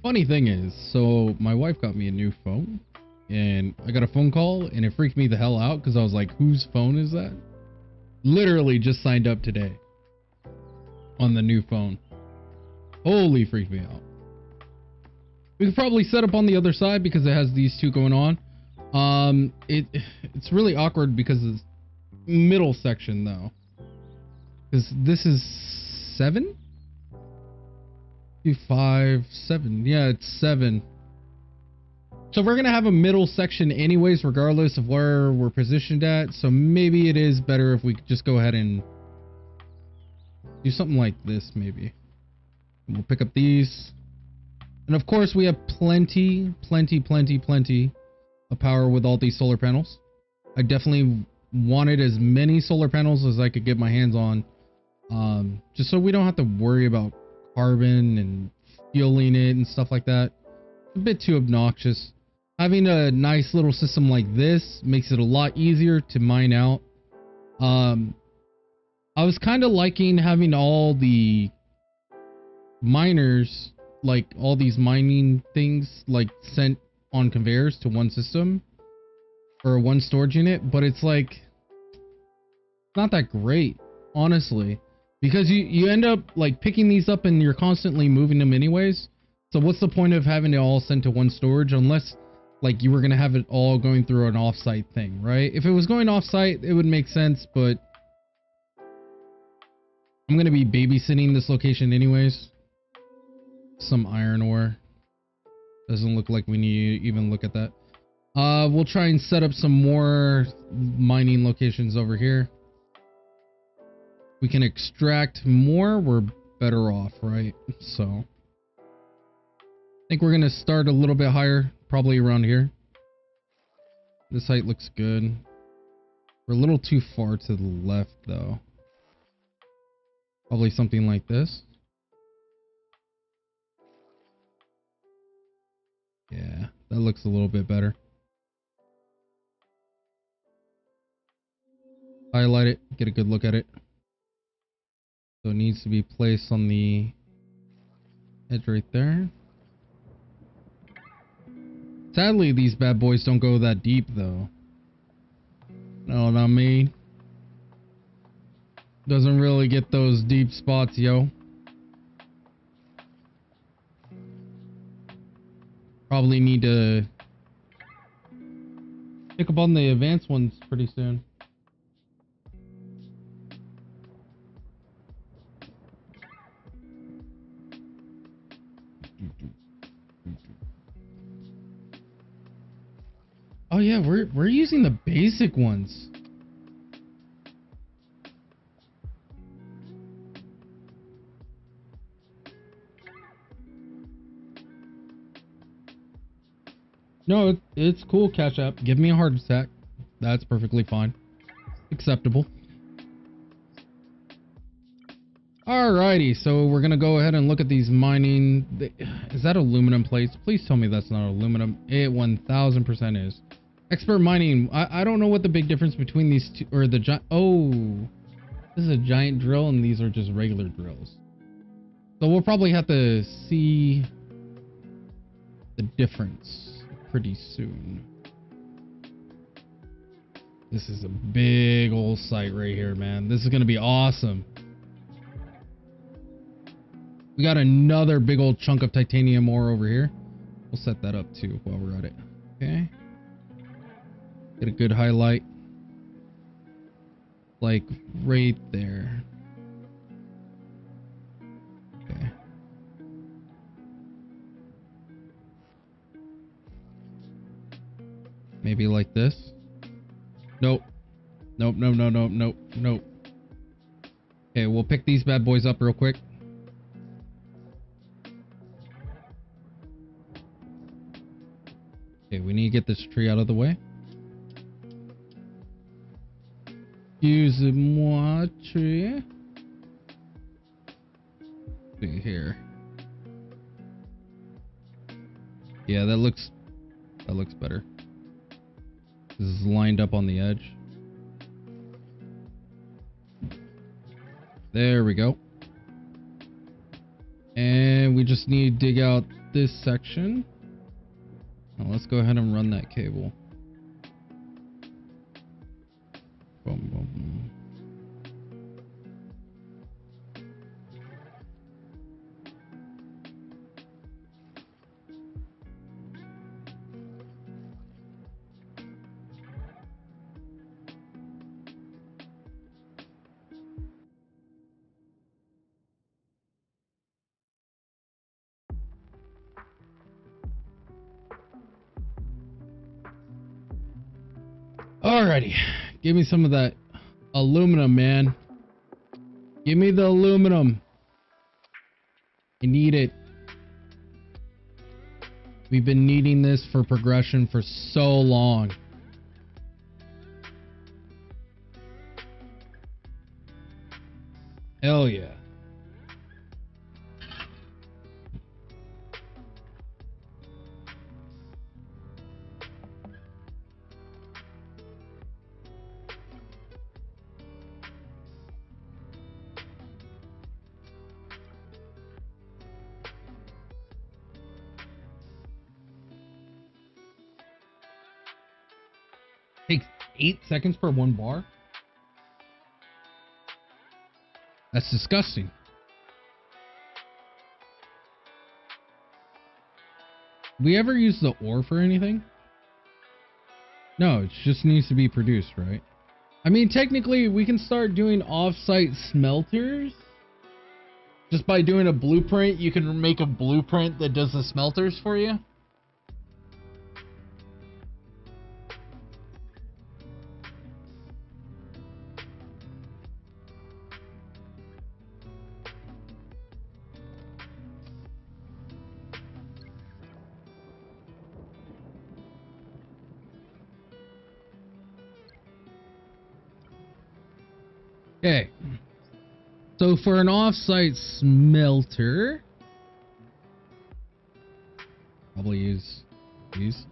funny thing is, so my wife got me a new phone, and I got a phone call, and it freaked me the hell out because I was like, whose phone is that? Literally just signed up today on the new phone. Holy, freaked me out. We could probably set up on the other side because it has these two going on. It's really awkward because it's middle section though. Because this is 7? 2, 5, 7. Yeah, it's 7. So we're gonna have a middle section anyways, regardless of where we're positioned at. So maybe it is better if we just go ahead and do something like this, maybe. And we'll pick up these. And of course we have plenty of power with all these solar panels. I definitely wanted as many solar panels as I could get my hands on. Just so we don't have to worry about carbon and fueling it and stuff like that. A bit too obnoxious. Having a nice little system like this makes it a lot easier to mine out. I was kind of liking having all the miners, like all these mining things, like sent on conveyors to one system or one storage unit, but it's like not that great, honestly, because you end up like picking these up and you're constantly moving them anyways. So what's the point of having it all sent to one storage unless like you were going to have it all going through an offsite thing, right? If it was going offsite, it would make sense, but I'm going to be babysitting this location anyways. Some iron ore. Doesn't look like we need to even look at that. We'll try and set up some more mining locations over here. We can extract more, we're better off, right? So I think we're gonna start a little bit higher, probably around here. This height looks good. We're a little too far to the left though. Probably something like this. Yeah, that looks a little bit better. Highlight it, get a good look at it. So it needs to be placed on the edge right there. Sadly, these bad boys don't go that deep though. Know what I mean? Doesn't really get those deep spots, yo. Probably need to pick up on the advanced ones pretty soon. Oh yeah, we're using the basic ones. No, it's cool, Cash App. Give me a heart attack. That's perfectly fine. Acceptable. Alrighty, so we're gonna go ahead and look at these mining. Is that aluminum plates? Please tell me that's not aluminum. It 1000% is. Expert mining. I don't know what the big difference between these two, or the giant. Oh, this is a giant drill and these are just regular drills. So we'll probably have to see the difference pretty soon. This is a big old site right here, man. This is gonna be awesome. We got another big old chunk of titanium ore over here. We'll set that up too while we're at it. Okay. Get a good highlight. Like right there. Okay. Maybe like this. Nope. Nope, no, no, no, nope, nope. Okay, we'll pick these bad boys up real quick. Okay, we need to get this tree out of the way. Use more tree. See here. Yeah, that looks better. This is lined up on the edge. There we go. And we just need to dig out this section. Now let's go ahead and run that cable. Boom, boom, boom. Alrighty, give me some of that aluminum, man. Give me the aluminum. I need it. We've been needing this for progression for so long. Hell yeah. Takes 8 seconds per 1 bar? That's disgusting. We ever use the ore for anything? No, it just needs to be produced, right? I mean, technically, we can start doing off-site smelters. Just by doing a blueprint, you can make a blueprint that does the smelters for you. Okay. So for an off-site smelter, probably use these.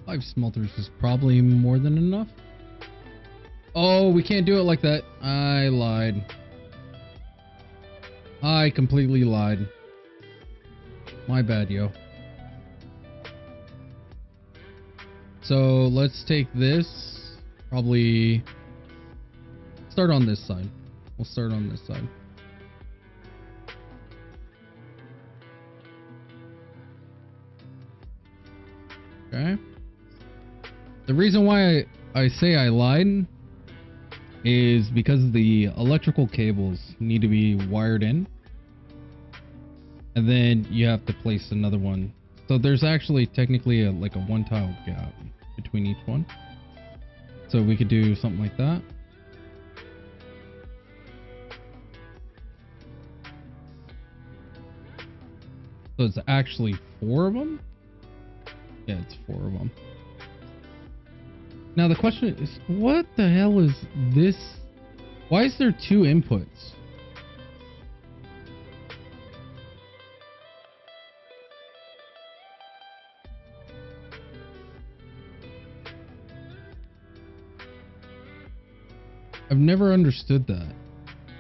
Five smelters is probably more than enough. Oh, we can't do it like that. I lied. I completely lied. My bad, yo. So let's take this. Probably start on this side. We'll start on this side. Okay. The reason why I say I lied is because the electrical cables need to be wired in. And then you have to place another one. So there's actually technically like a 1 tile gap between each one. So we could do something like that. So it's actually 4 of them? Yeah, it's 4 of them. Now the question is, what the hell is this? Why is there 2 inputs? I've never understood that.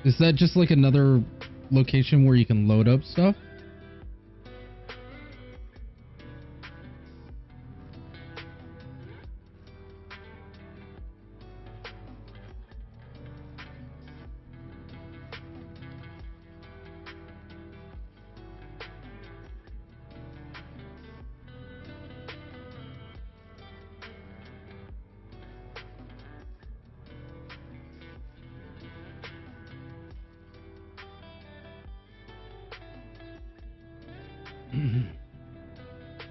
Is that just like another location where you can load up stuff?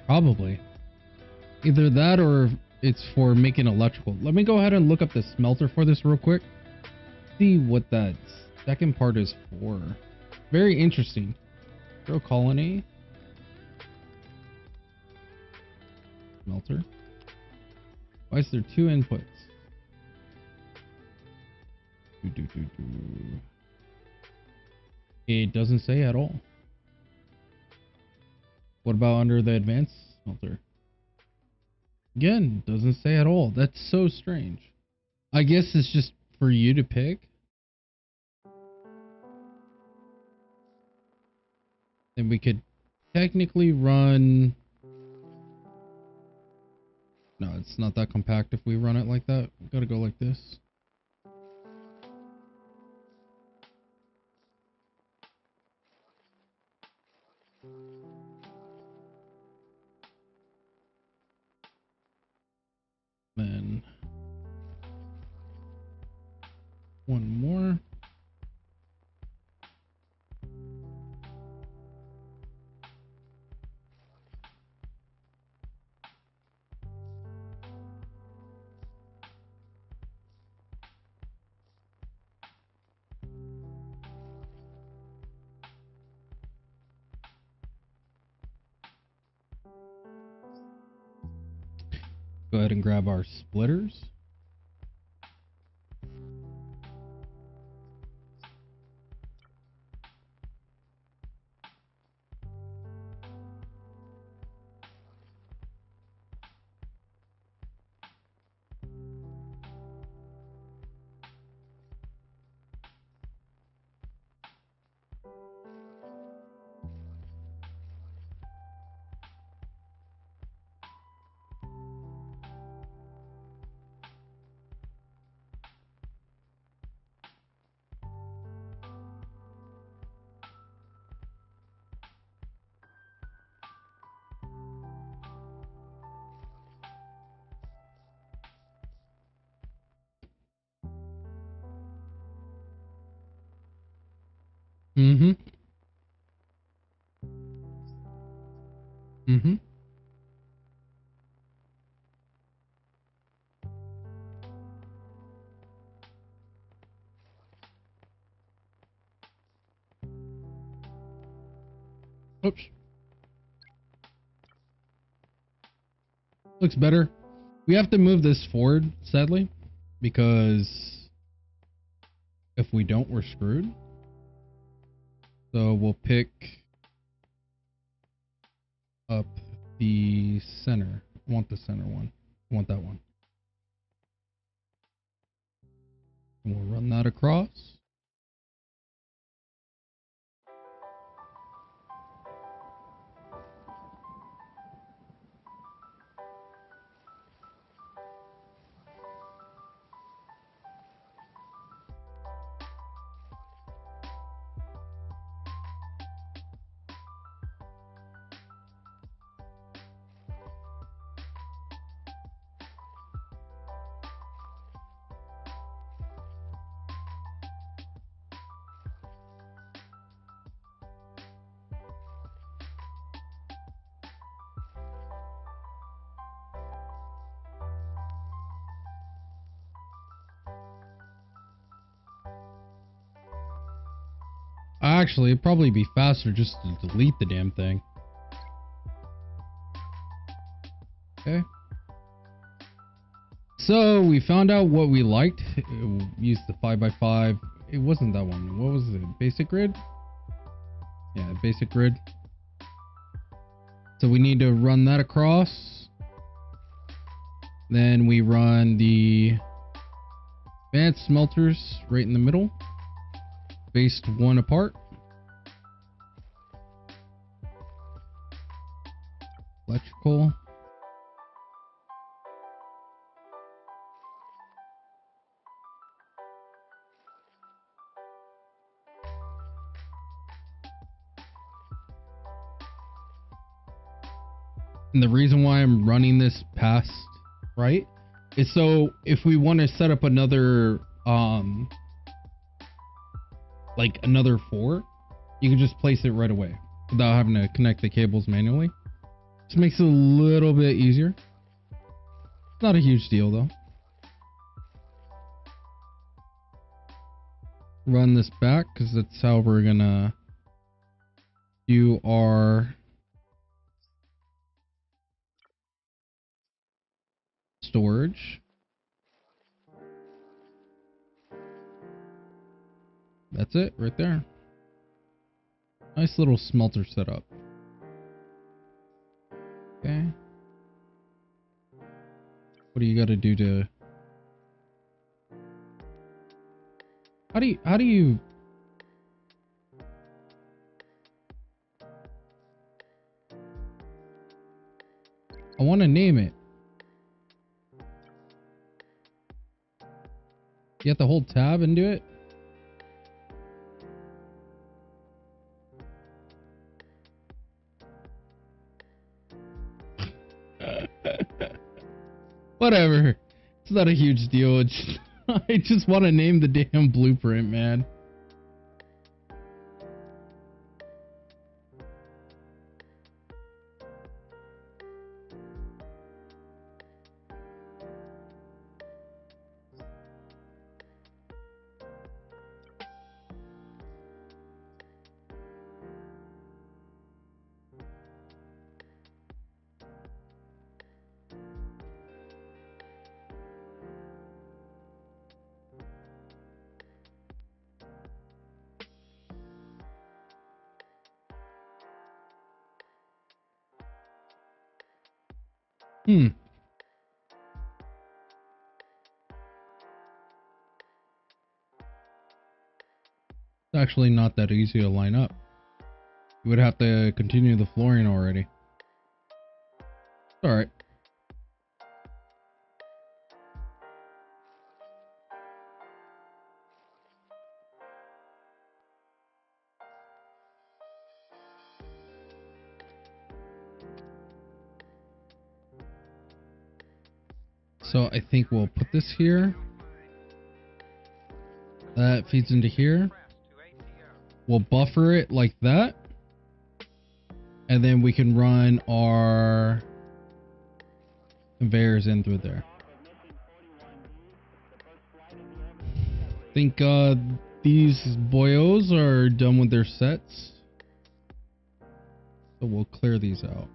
Probably. Either that or it's for making electrical. Let me go ahead and look up the smelter for this real quick. See what that second part is for. Very interesting. Astro Colony. Smelter. Why is there two inputs? It doesn't say at all. What about under the advanced smelter? Again, doesn't say at all. That's so strange. I guess it's just for you to pick. And we could technically run... No, it's not that compact if we run it like that. We gotta go like this. Then one more. Go ahead and grab our splitters. Mm-hmm. Mm-hmm. Oops. Looks better. We have to move this forward, sadly, because if we don't, we're screwed. So we'll pick up the center. I want the center one. I want that one. And we'll run that across. Actually, it'd probably be faster just to delete the damn thing. Okay. So we found out what we liked. It used the 5x5. It wasn't that one. What was it? Basic grid? Yeah, basic grid. So we need to run that across. Then we run the advanced smelters right in the middle. spaced one apart. Electrical. And the reason why I'm running this past right is so if we want to set up another like another 4, you can just place it right away without having to connect the cables manually. Just makes it a little bit easier. It's not a huge deal though. Run this back because that's how we're gonna do our storage. That's it right there. Nice little smelter setup. Okay. What do you got to do to... How do you... I want to name it. You have to hold tab and do it? Whatever. It's not a huge deal. It's I just want to name the damn blueprint, man. It's actually not that easy to line up. You would have to continue the flooring already. Alright. So I think we'll put this here. That feeds into here. We'll buffer it like that. And then we can run our conveyors in through there. I think these boyos are done with their sets. So we'll clear these out.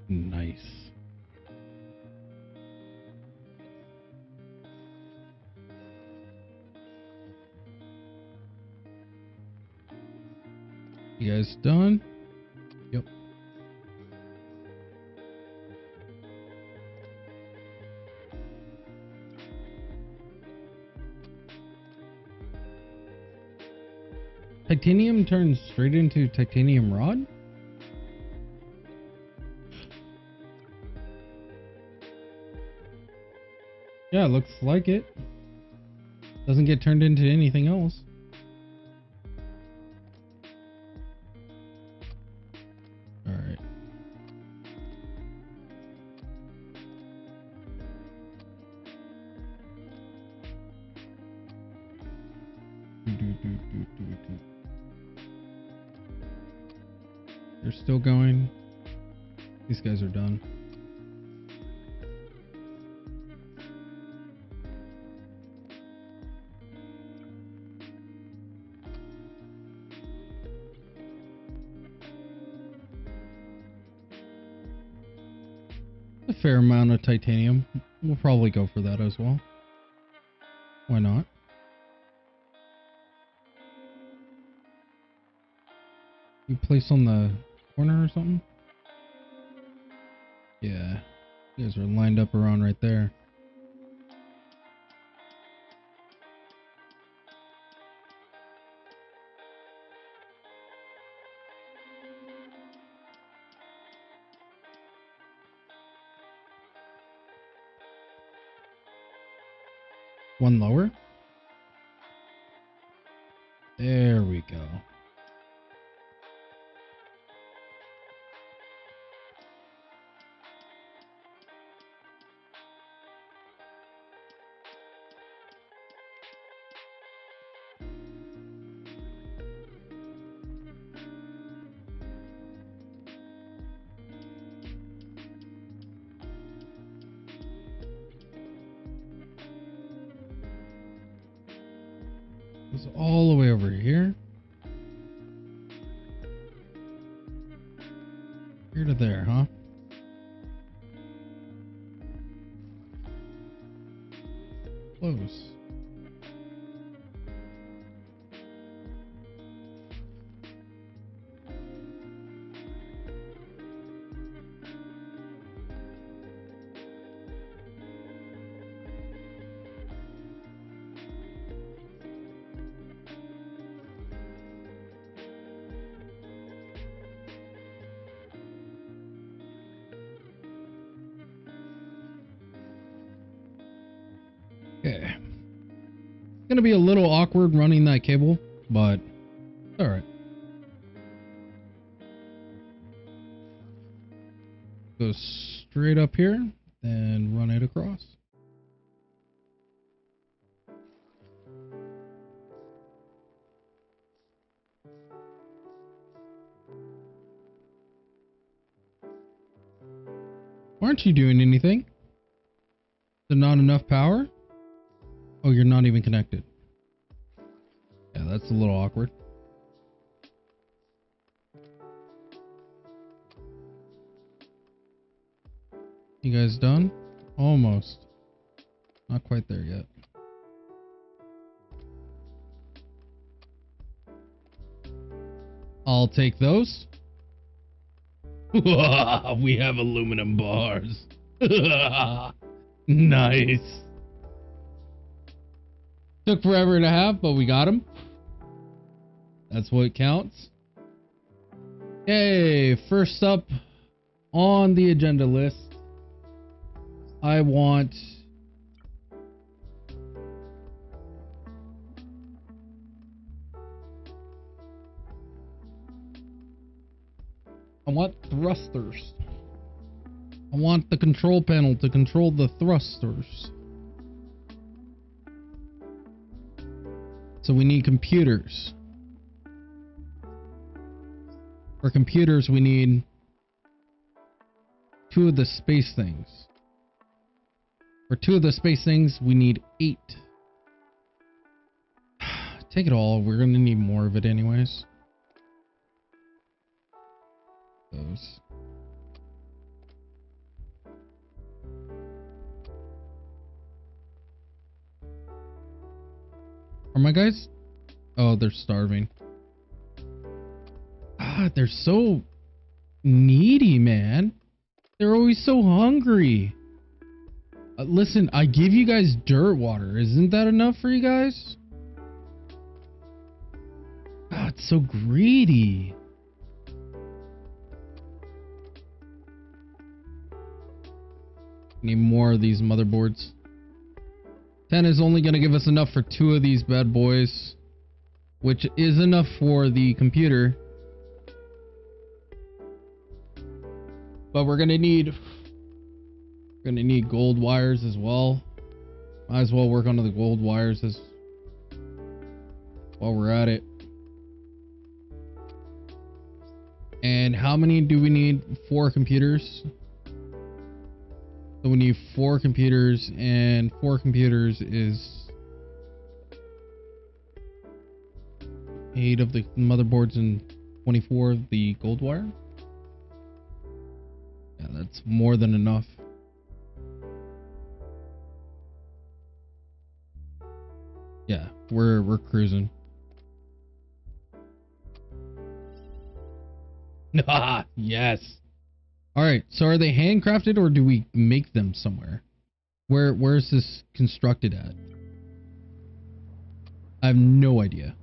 Nice. You guys done? Yep. Titanium turns straight into titanium rod? Yeah, looks like it. Doesn't get turned into anything else. Alright. They're still going. These guys are done. A fair amount of titanium. We'll probably go for that as well. Why not? You place on the corner or something? Yeah. You guys are lined up around right there. One lower. There we go. It's all the way over here. Here to there, huh? Close. Okay. It's gonna be a little awkward running that cable, but all right. Go straight up here and run it across. Aren't you doing anything? Is there not enough power? Oh, you're not even connected. Yeah, that's a little awkward. You guys done? Almost. Not quite there yet. I'll take those. We have aluminum bars. Nice. Took forever to have, but we got them. That's what counts. Okay, first up on the agenda list, I want thrusters. I want the control panel to control the thrusters. So we need computers. For computers, we need 2 of the space things. For 2 of the space things, we need 8. Take it all. We're going to need more of it anyways. Those. Are my guys? Oh, they're starving. Ah, they're so needy, man. They're always so hungry. Listen, I give you guys dirt water. Isn't that enough for you guys? Ah, it's so greedy. Need more of these motherboards. 10 is only going to give us enough for 2 of these bad boys, which is enough for the computer. But we're going to need gold wires as well. Might as well work on the gold wires as while we're at it. And how many do we need? 4 computers. So we need 4 computers, and 4 computers is 8 of the motherboards and 24 of the gold wire. Yeah, that's more than enough. Yeah, we're cruising. Ah, yes. All right. So are they handcrafted or do we make them somewhere? Where's this constructed at? I have no idea.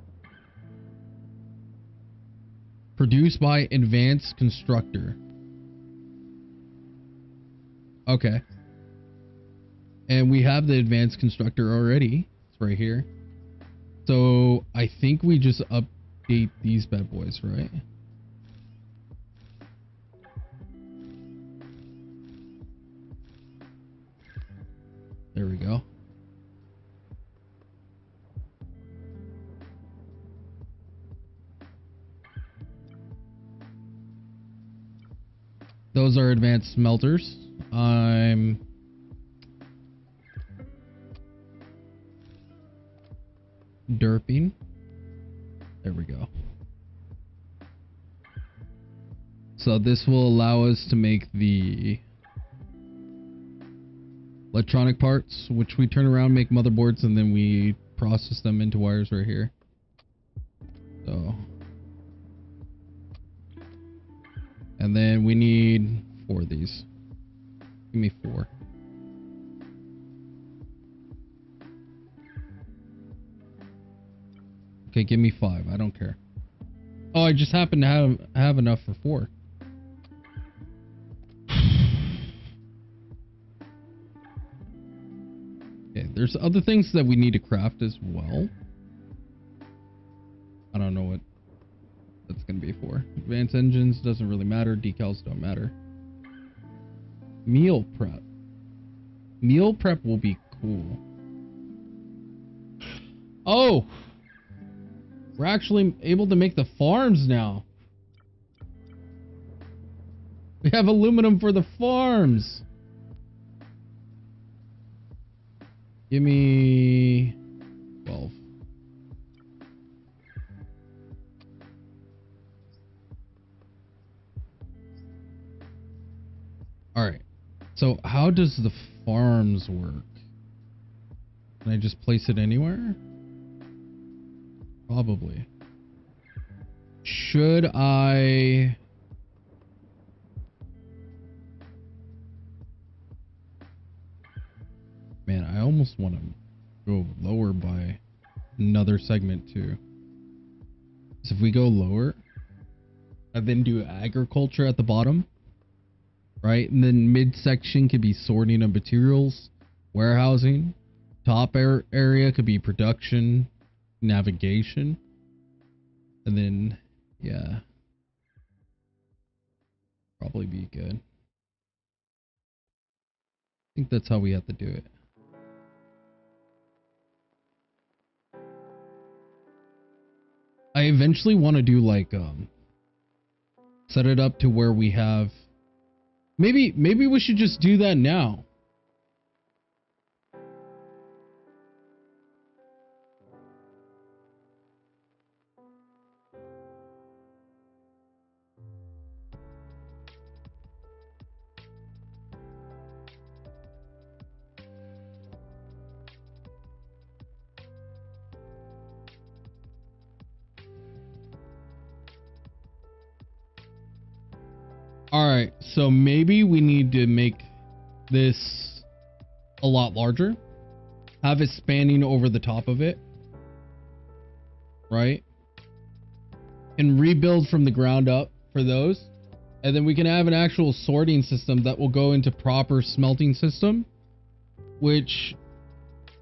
Produced by Advanced Constructor. Okay. And we have the Advanced Constructor already. It's right here. So I think we just update these bad boys, right? There we go. Those are advanced smelters. I'm derping. There we go. So this will allow us to make the electronic parts, which we turn around, make motherboards, and then we process them into wires right here. So, and then we need 4 of these. Give me 4. Okay, give me 5. I don't care. Oh, I just happen to have enough for 4. Okay, there's other things that we need to craft as well. I don't know what that's going to be for. Advanced engines doesn't really matter. Decals don't matter. Meal prep. Meal prep will be cool. Oh! We're actually able to make the farms now. We have aluminum for the farms. Give me 12. All right. So how does the farms work? Can I just place it anywhere? Probably. Should I... Man, I almost want to go lower by another segment too. So if we go lower, and then do agriculture at the bottom, right? And then midsection could be sorting of materials, warehousing. Top area could be production, navigation. And then, yeah. Probably be good. I think that's how we have to do it. I eventually want to do like set it up to where we have maybe we should just do that now. Alright, so maybe we need to make this a lot larger. Have it spanning over the top of it. Right? And rebuild from the ground up for those. And then we can have an actual sorting system that will go into proper smelting system. Which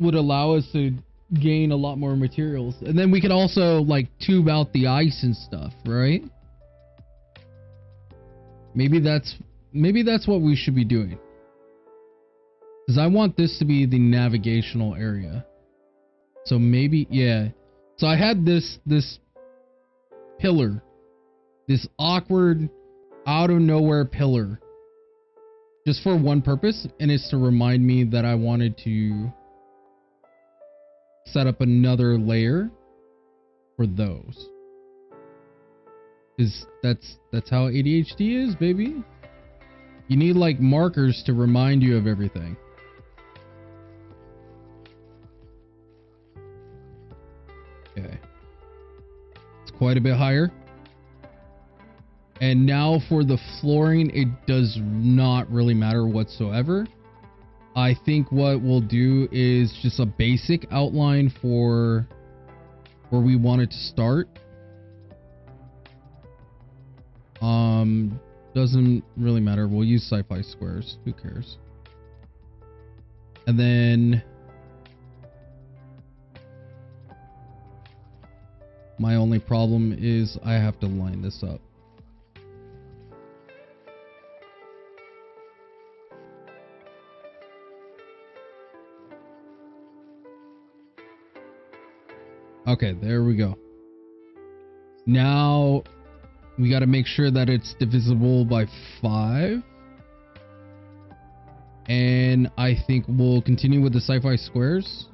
would allow us to gain a lot more materials. And then we can also like tube out the ice and stuff, right? Maybe that's what we should be doing. Because I want this to be the navigational area. So maybe, yeah. So I had this pillar this awkward, out of nowhere pillar. Just for one purpose, and it's to remind me that I wanted to set up another layer for those. Because that's how ADHD is, baby. You need like markers to remind you of everything. Okay. It's quite a bit higher. And now for the flooring, it does not really matter whatsoever. I think what we'll do is just a basic outline for where we want it to start. Doesn't really matter. We'll use sci-fi squares. Who cares? And then my only problem is I have to line this up. Okay, there we go. Now we got to make sure that it's divisible by 5. And I think we'll continue with the sci-fi squares.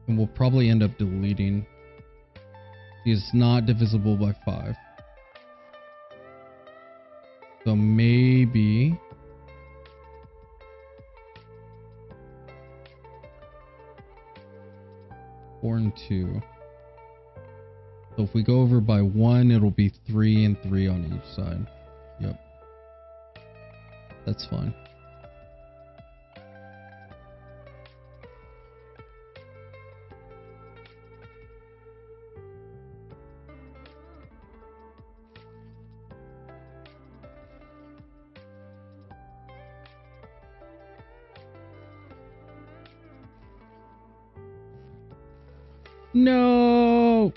And we'll probably end up deleting. It's not divisible by 5. So maybe... Four and 2. So if we go over by 1, it'll be 3 and 3 on each side. Yep. That's fine. No.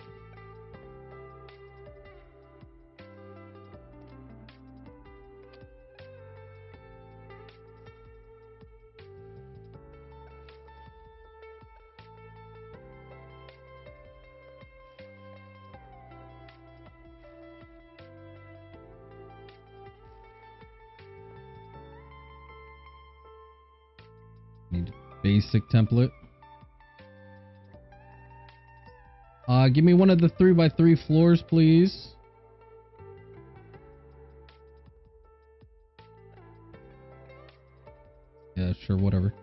Need basic template. Give me one of the 3x3 floors, please. Yeah, sure, whatever.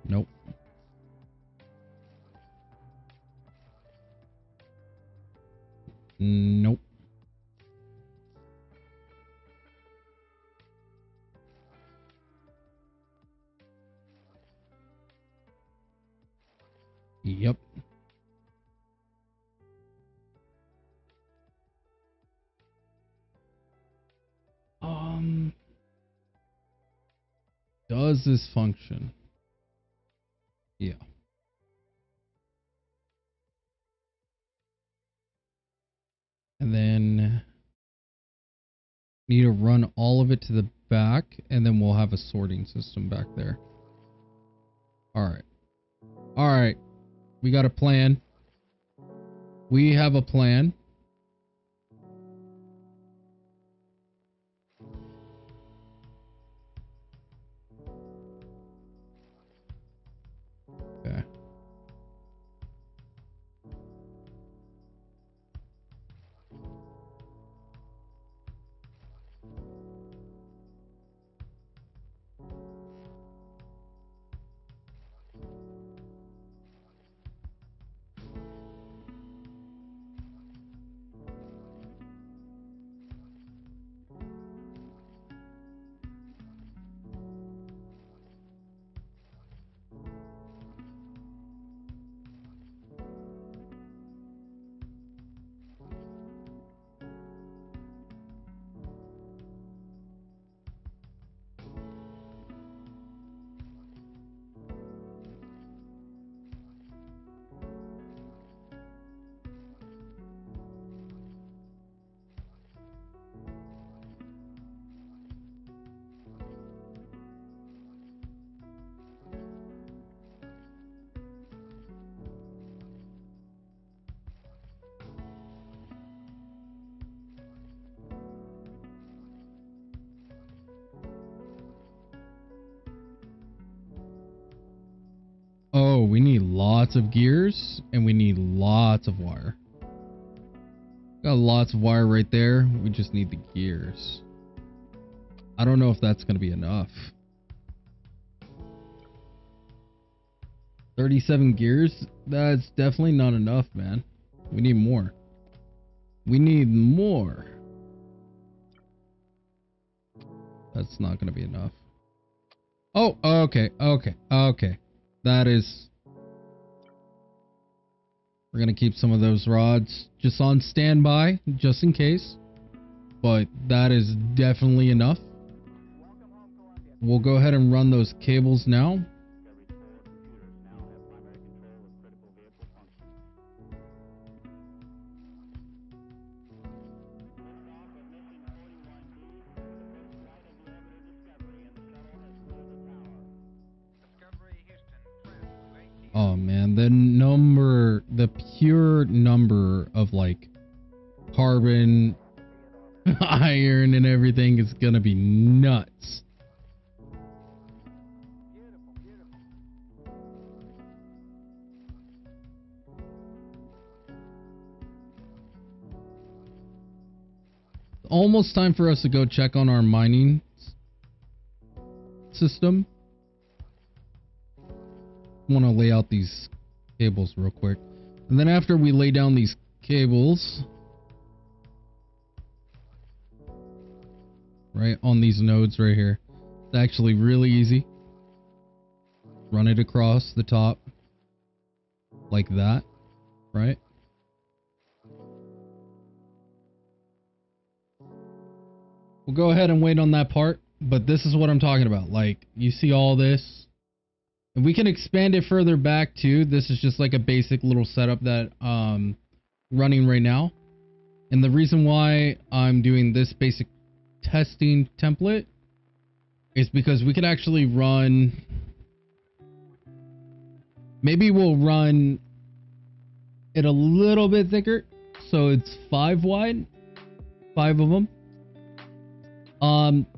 Nope. Nope. Yep. Does this function? Yeah. And then need to run all of it to the back, and then we'll have a sorting system back there. All right. All right. We got a plan. We have a plan. Okay. Oh, we need lots of gears and we need lots of wire. Got lots of wire right there. We just need the gears. I don't know if that's going to be enough. 37 gears? That's definitely not enough, man. We need more. We need more. That's not going to be enough. Oh, okay, okay, okay. That is... We're going to keep some of those rods just on standby, just in case. But that is definitely enough. We'll go ahead and run those cables now. Oh man, the pure number of like carbon, iron and everything is gonna be nuts. Almost time for us to go check on our mining system. Want to lay out these cables real quick, and then after we lay down these cables right on these nodes right here, it's actually really easy. Run it across the top like that, right? We'll go ahead and wait on that part, but this is what I'm talking about. Like, you see all this? And we can expand it further back too. This is just like a basic little setup that running right now. And the reason why I'm doing this basic testing template is because we could actually run, maybe we'll run it a little bit thicker, so it's 5 wide, 5 of them.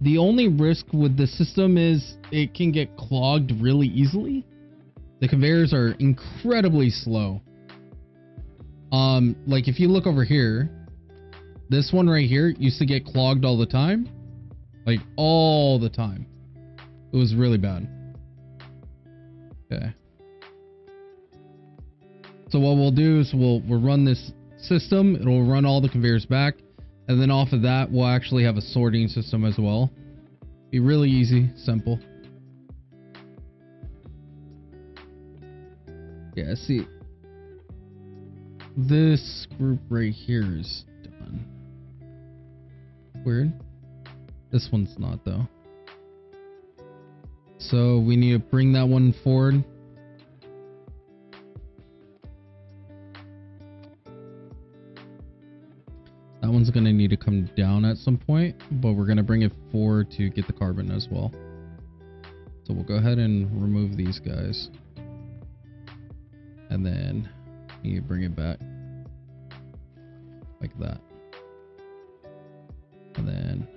The only risk with the system is it can get clogged really easily. The conveyors are incredibly slow. Like if you look over here, this one right here used to get clogged all the time. Like all the time. It was really bad. Okay. So what we'll do is we'll run this system. It'll run all the conveyors back. And then off of that, we'll actually have a sorting system as well. Be really easy, simple. Yeah, see. This group right here is done. Weird. This one's not, though. So we need to bring that one forward. That one's going to need to come down at some point, but we're going to bring it forward to get the carbon as well. So we'll go ahead and remove these guys. And then you bring it back like that. And then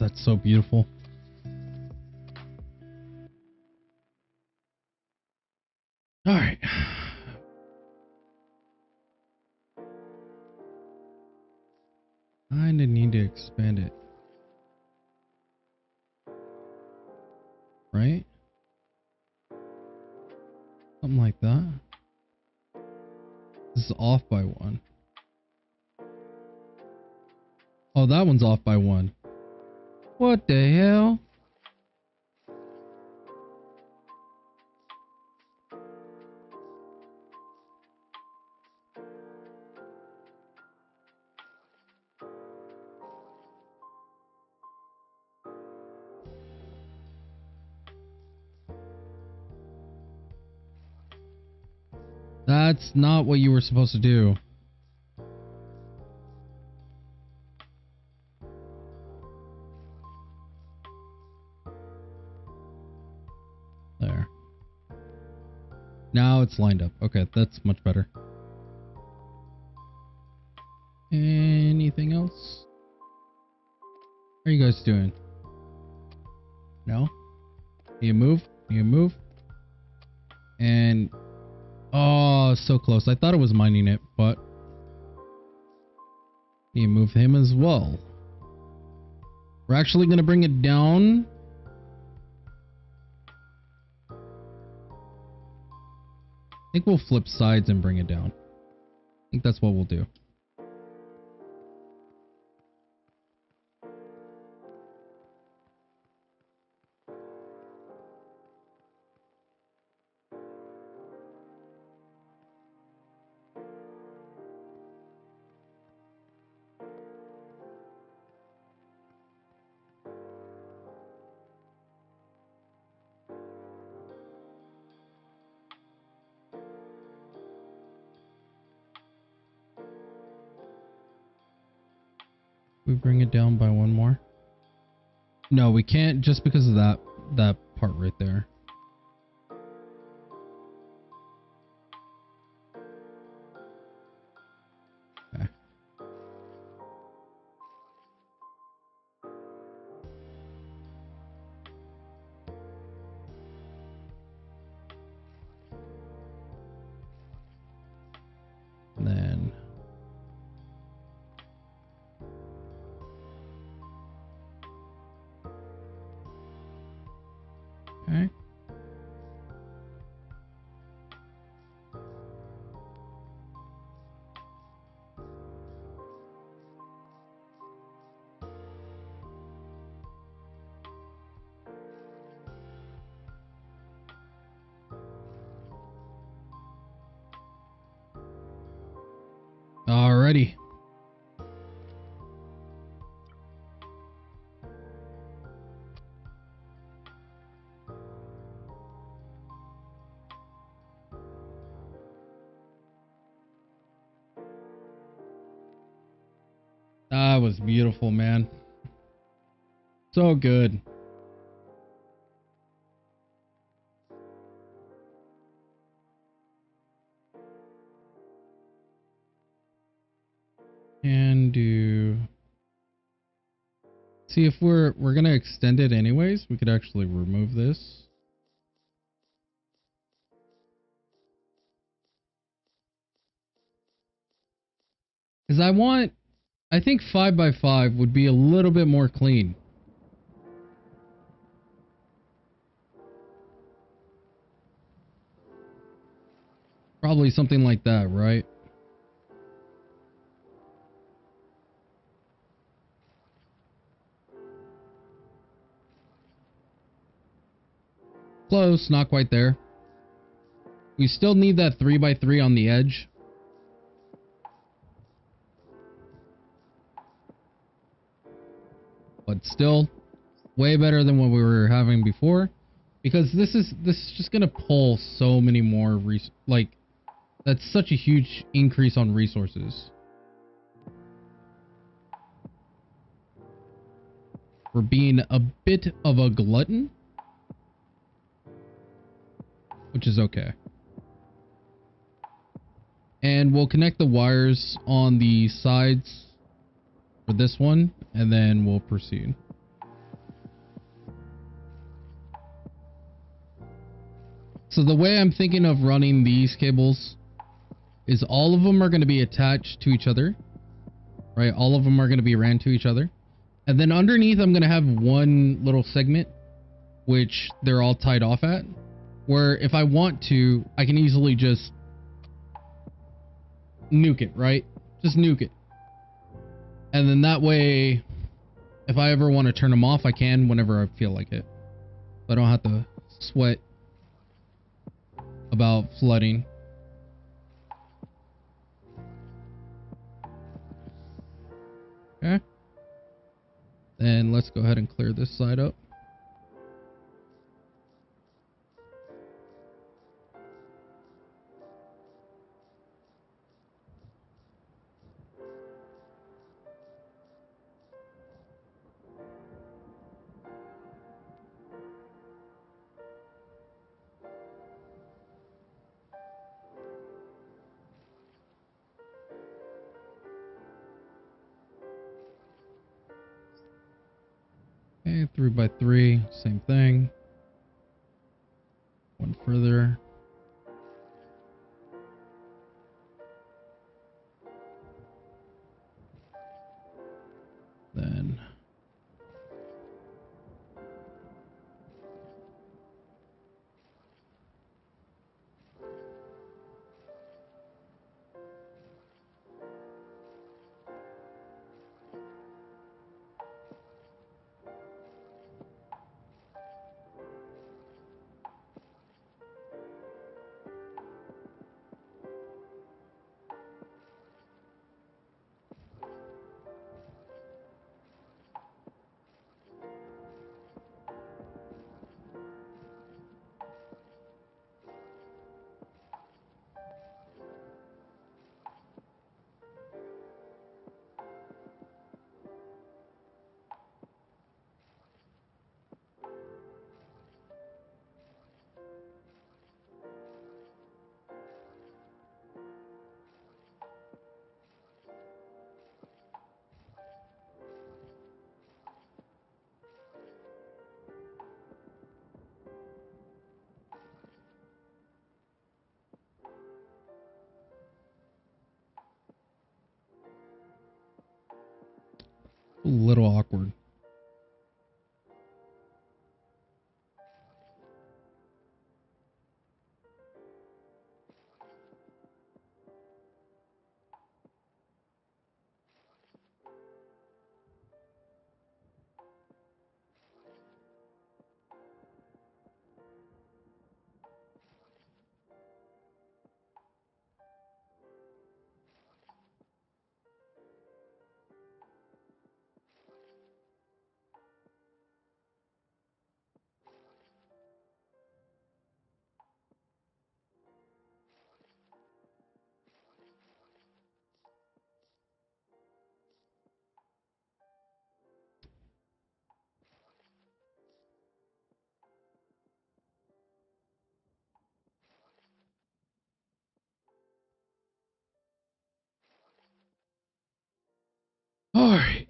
it's so beautiful. All right. Kinda need to expand it. Right? Something like that. This is off by 1. Oh, that one's off by 1. What the hell? That's not what you were supposed to do. There. Now it's lined up. Okay, that's much better. Anything else? How are you guys doing? No? You move? You move? And... oh, so close. I thought it was mining it, but... you move him as well. We're actually going to bring it down. I think we'll flip sides and bring it down. I think that's what we'll do. We bring it down by 1 more. No, we can't just because of that part right there. Okay. And then okay. Alrighty. That was beautiful, man. So good. And do... see if we're gonna extend it anyways, we could actually remove this. Because I think 5 by 5 would be a little bit more clean. Probably something like that, right? Close, not quite there. We still need that 3 by 3 on the edge. But still, way better than what we were having before. Because this is just gonna pull so many more like, that's such a huge increase on resources. We're being a bit of a glutton. Which is okay. And we'll connect the wires on the sides for this one, and then we'll proceed. So the way I'm thinking of running these cables is all of them are going to be attached to each other, right? All of them are going to be ran to each other. And then underneath, I'm going to have one little segment, which they're all tied off at, where if I want to, I can easily just nuke it, right? Just nuke it. And then that way, if I ever want to turn them off, I can whenever I feel like it. I don't have to sweat about flooding. Okay. Then let's go ahead and clear this side up. Okay, 3x3, same thing. One further. Then a little awkward. All right.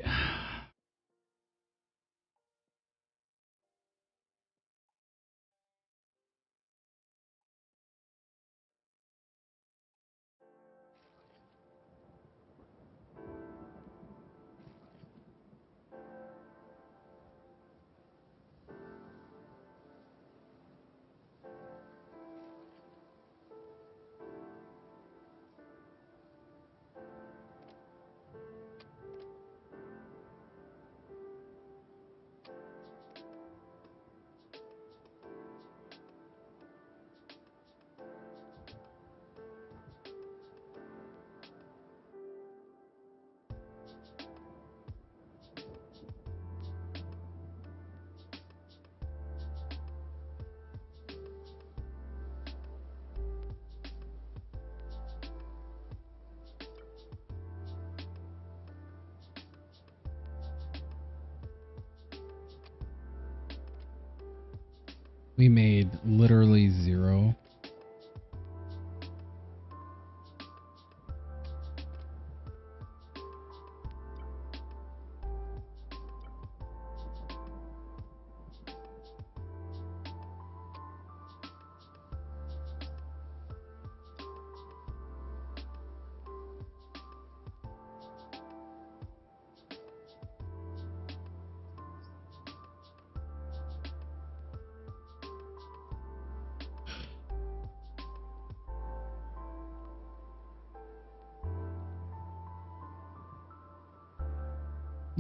We made literally zero.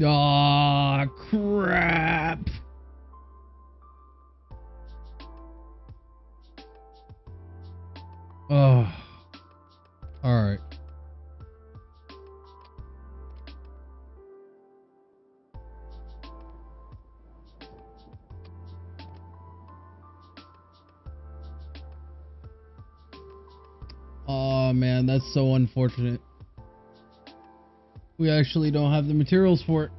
Ah, crap. Oh, all right. Oh man, that's so unfortunate. We actually don't have the materials for it.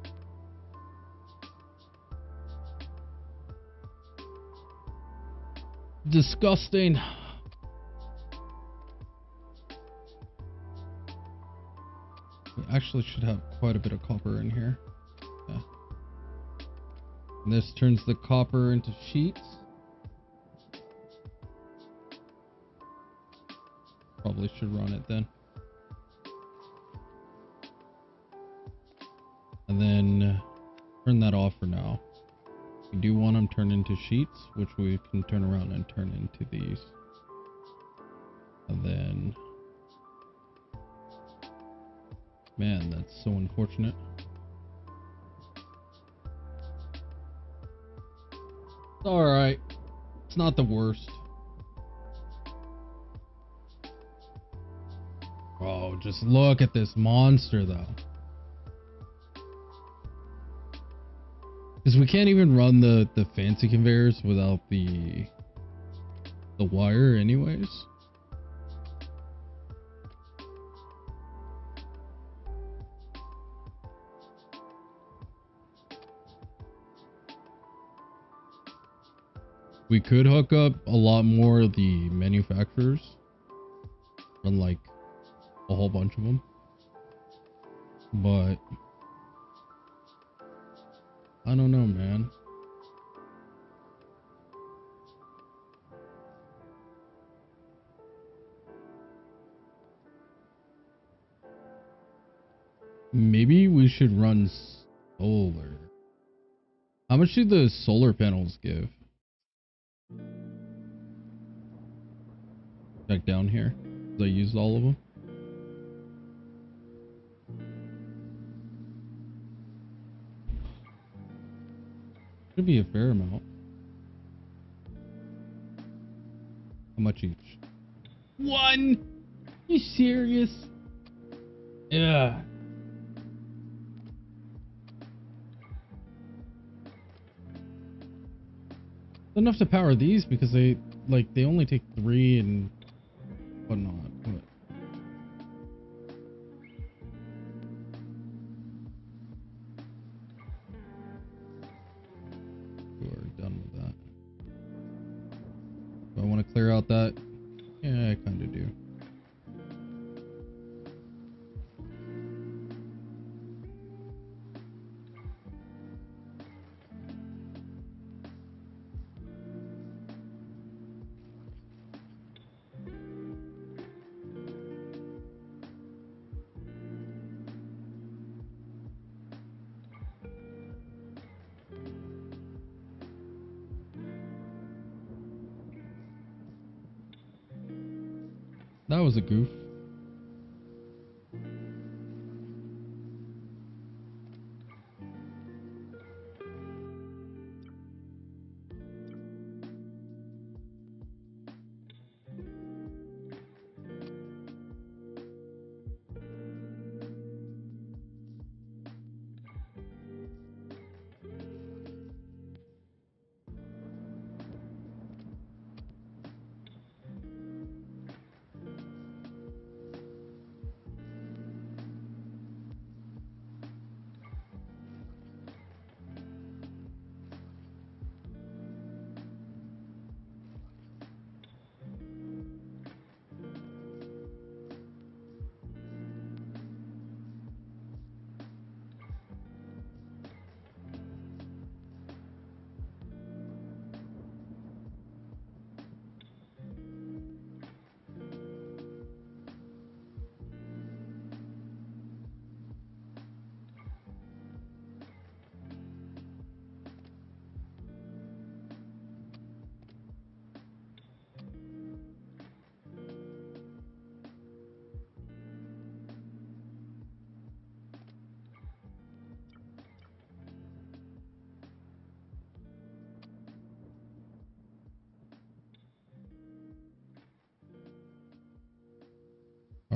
Disgusting. We actually should have quite a bit of copper in here. Yeah. And this turns the copper into sheets. Probably should run it then. And then turn that off for now. We do want them turned into sheets, which we can turn around and turn into these. And then, man, that's so unfortunate. It's alright. It's not the worst. Oh, just look at this monster though. Because we can't even run the fancy conveyors without the wire anyways. We could hook up a lot more of the manufacturers. Run like a whole bunch of them. But I don't know, man. Maybe we should run solar. How much do the solar panels give? Check down here. 'Cause I used all of them. Should be a fair amount. How much each? One? You serious? Yeah. Enough to power these because they only take 3 and whatnot. But we're done with that. Do I want to clear out that? Yeah, I kind of do. That was a goof.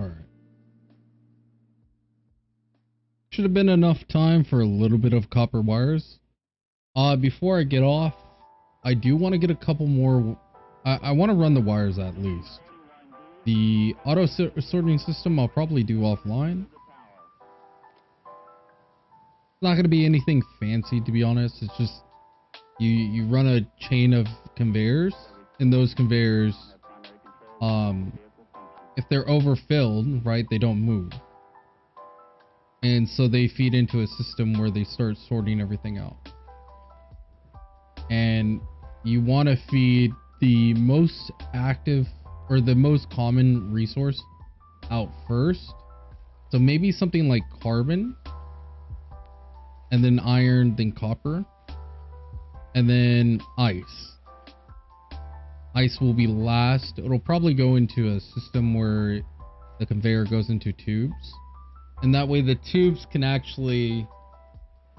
Alright. Should have been enough time for a little bit of copper wires. Before I get off, I do want to get a couple more. I want to run the wires at least. The auto sorting system I'll probably do offline. It's not going to be anything fancy, to be honest. It's just you run a chain of conveyors, and those conveyors, if they're overfilled, right, they don't move. And so they feed into a system where they start sorting everything out. And you want to feed the most active or the most common resource out first. So maybe something like carbon, and then iron, then copper, and then ice. Ice will be last. It'll probably go into a system where the conveyor goes into tubes. And that way the tubes can actually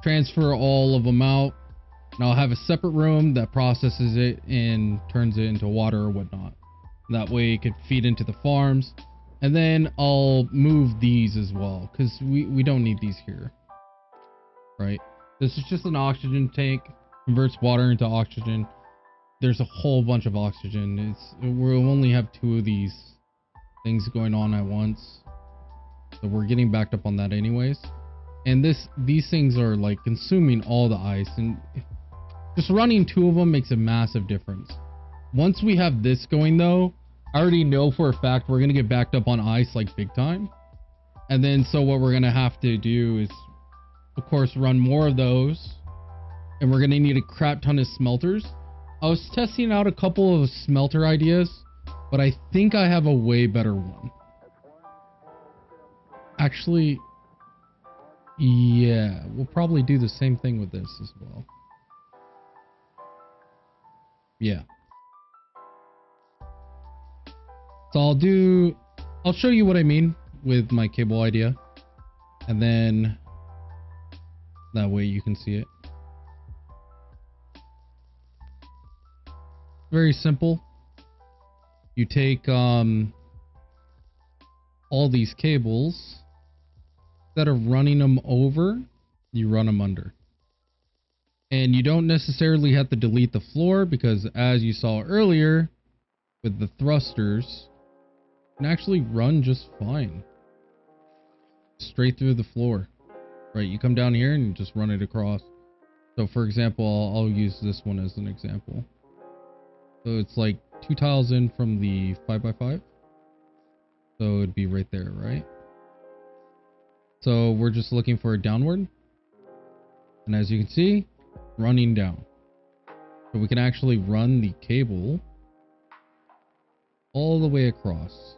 transfer all of them out. And I'll have a separate room that processes it and turns it into water or whatnot. That way it could feed into the farms. And then I'll move these as well, because we don't need these here. Right? This is just an oxygen tank. Converts water into oxygen. There's a whole bunch of oxygen. We'll only have 2 of these things going on at once. So we're getting backed up on that anyways. And these things are like consuming all the ice, and just running 2 of them makes a massive difference. Once we have this going though, I already know for a fact we're going to get backed up on ice like big time. And then so what we're going to have to do is, of course, run more of those. And we're going to need a crap ton of smelters. I was testing out a couple of smelter ideas, but I think I have a way better one. Actually, yeah, we'll probably do the same thing with this as well. Yeah. So I'll show you what I mean with my cable idea, and then that way you can see it. Very simple. You take all these cables, instead of running them over, you run them under. And you don't necessarily have to delete the floor, because as you saw earlier with the thrusters, you can actually run just fine straight through the floor. Right, you come down here and you just run it across. So for example, I'll use this one as an example. So it's like 2 tiles in from the 5x5. So it'd be right there, right? So we're just looking for a downward. And as you can see, running down. So we can actually run the cable all the way across.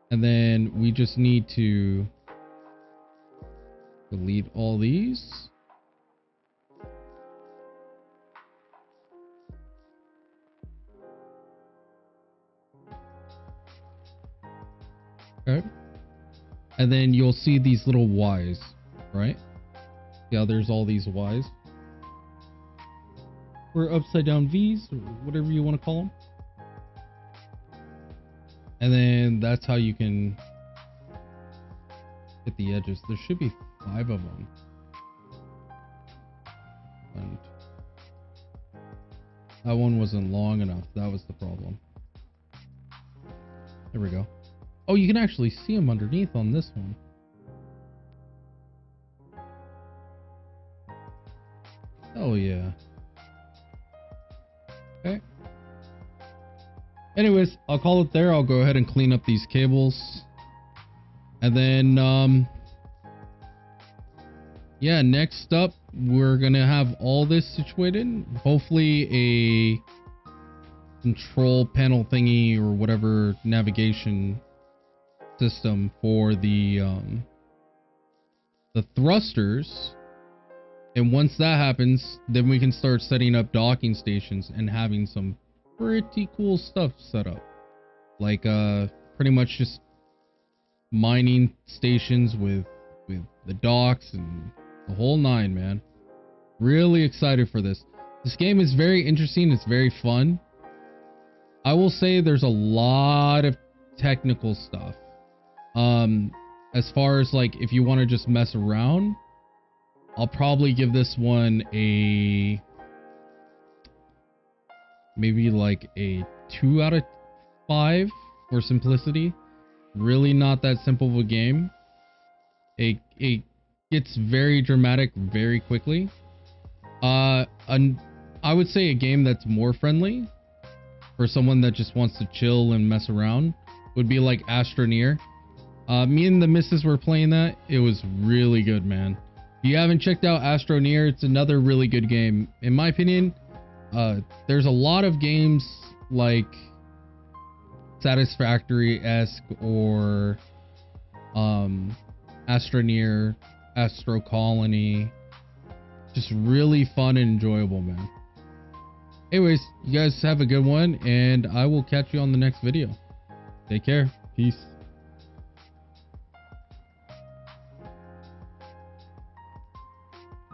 And then we just need to delete all these. Okay. And then you'll see these little Y's, right? Yeah, there's all these Y's. Or upside down V's, or whatever you want to call them. And then that's how you can hit the edges. There should be 5 of them. And that one wasn't long enough. That was the problem. There we go. Oh, you can actually see them underneath on this one. Oh, yeah. Okay. Anyways, I'll call it there. I'll go ahead and clean up these cables. And then, yeah, next up, we're going to have all this situated. Hopefully a control panel thingy or whatever navigation system for the thrusters. And once that happens, then we can start setting up docking stations and having some pretty cool stuff set up, like pretty much just mining stations with the docks and the whole 9, man. Really excited for this. This game is very interesting. It's very fun. I will say there's a lot of technical stuff. As far as like if you want to just mess around, I'll probably give this one a maybe like a 2 out of 5 for simplicity. Really not that simple of a game. It gets very dramatic very quickly. I would say a game that's more friendly for someone that just wants to chill and mess around would be like Astro. Me and the missus were playing that. It was really good, man. If you haven't checked out Astro, it's another really good game. In my opinion, there's a lot of games like Satisfactory-esque or Astro, Astro Colony. Just really fun and enjoyable, man. Anyways, you guys have a good one, and I will catch you on the next video. Take care. Peace.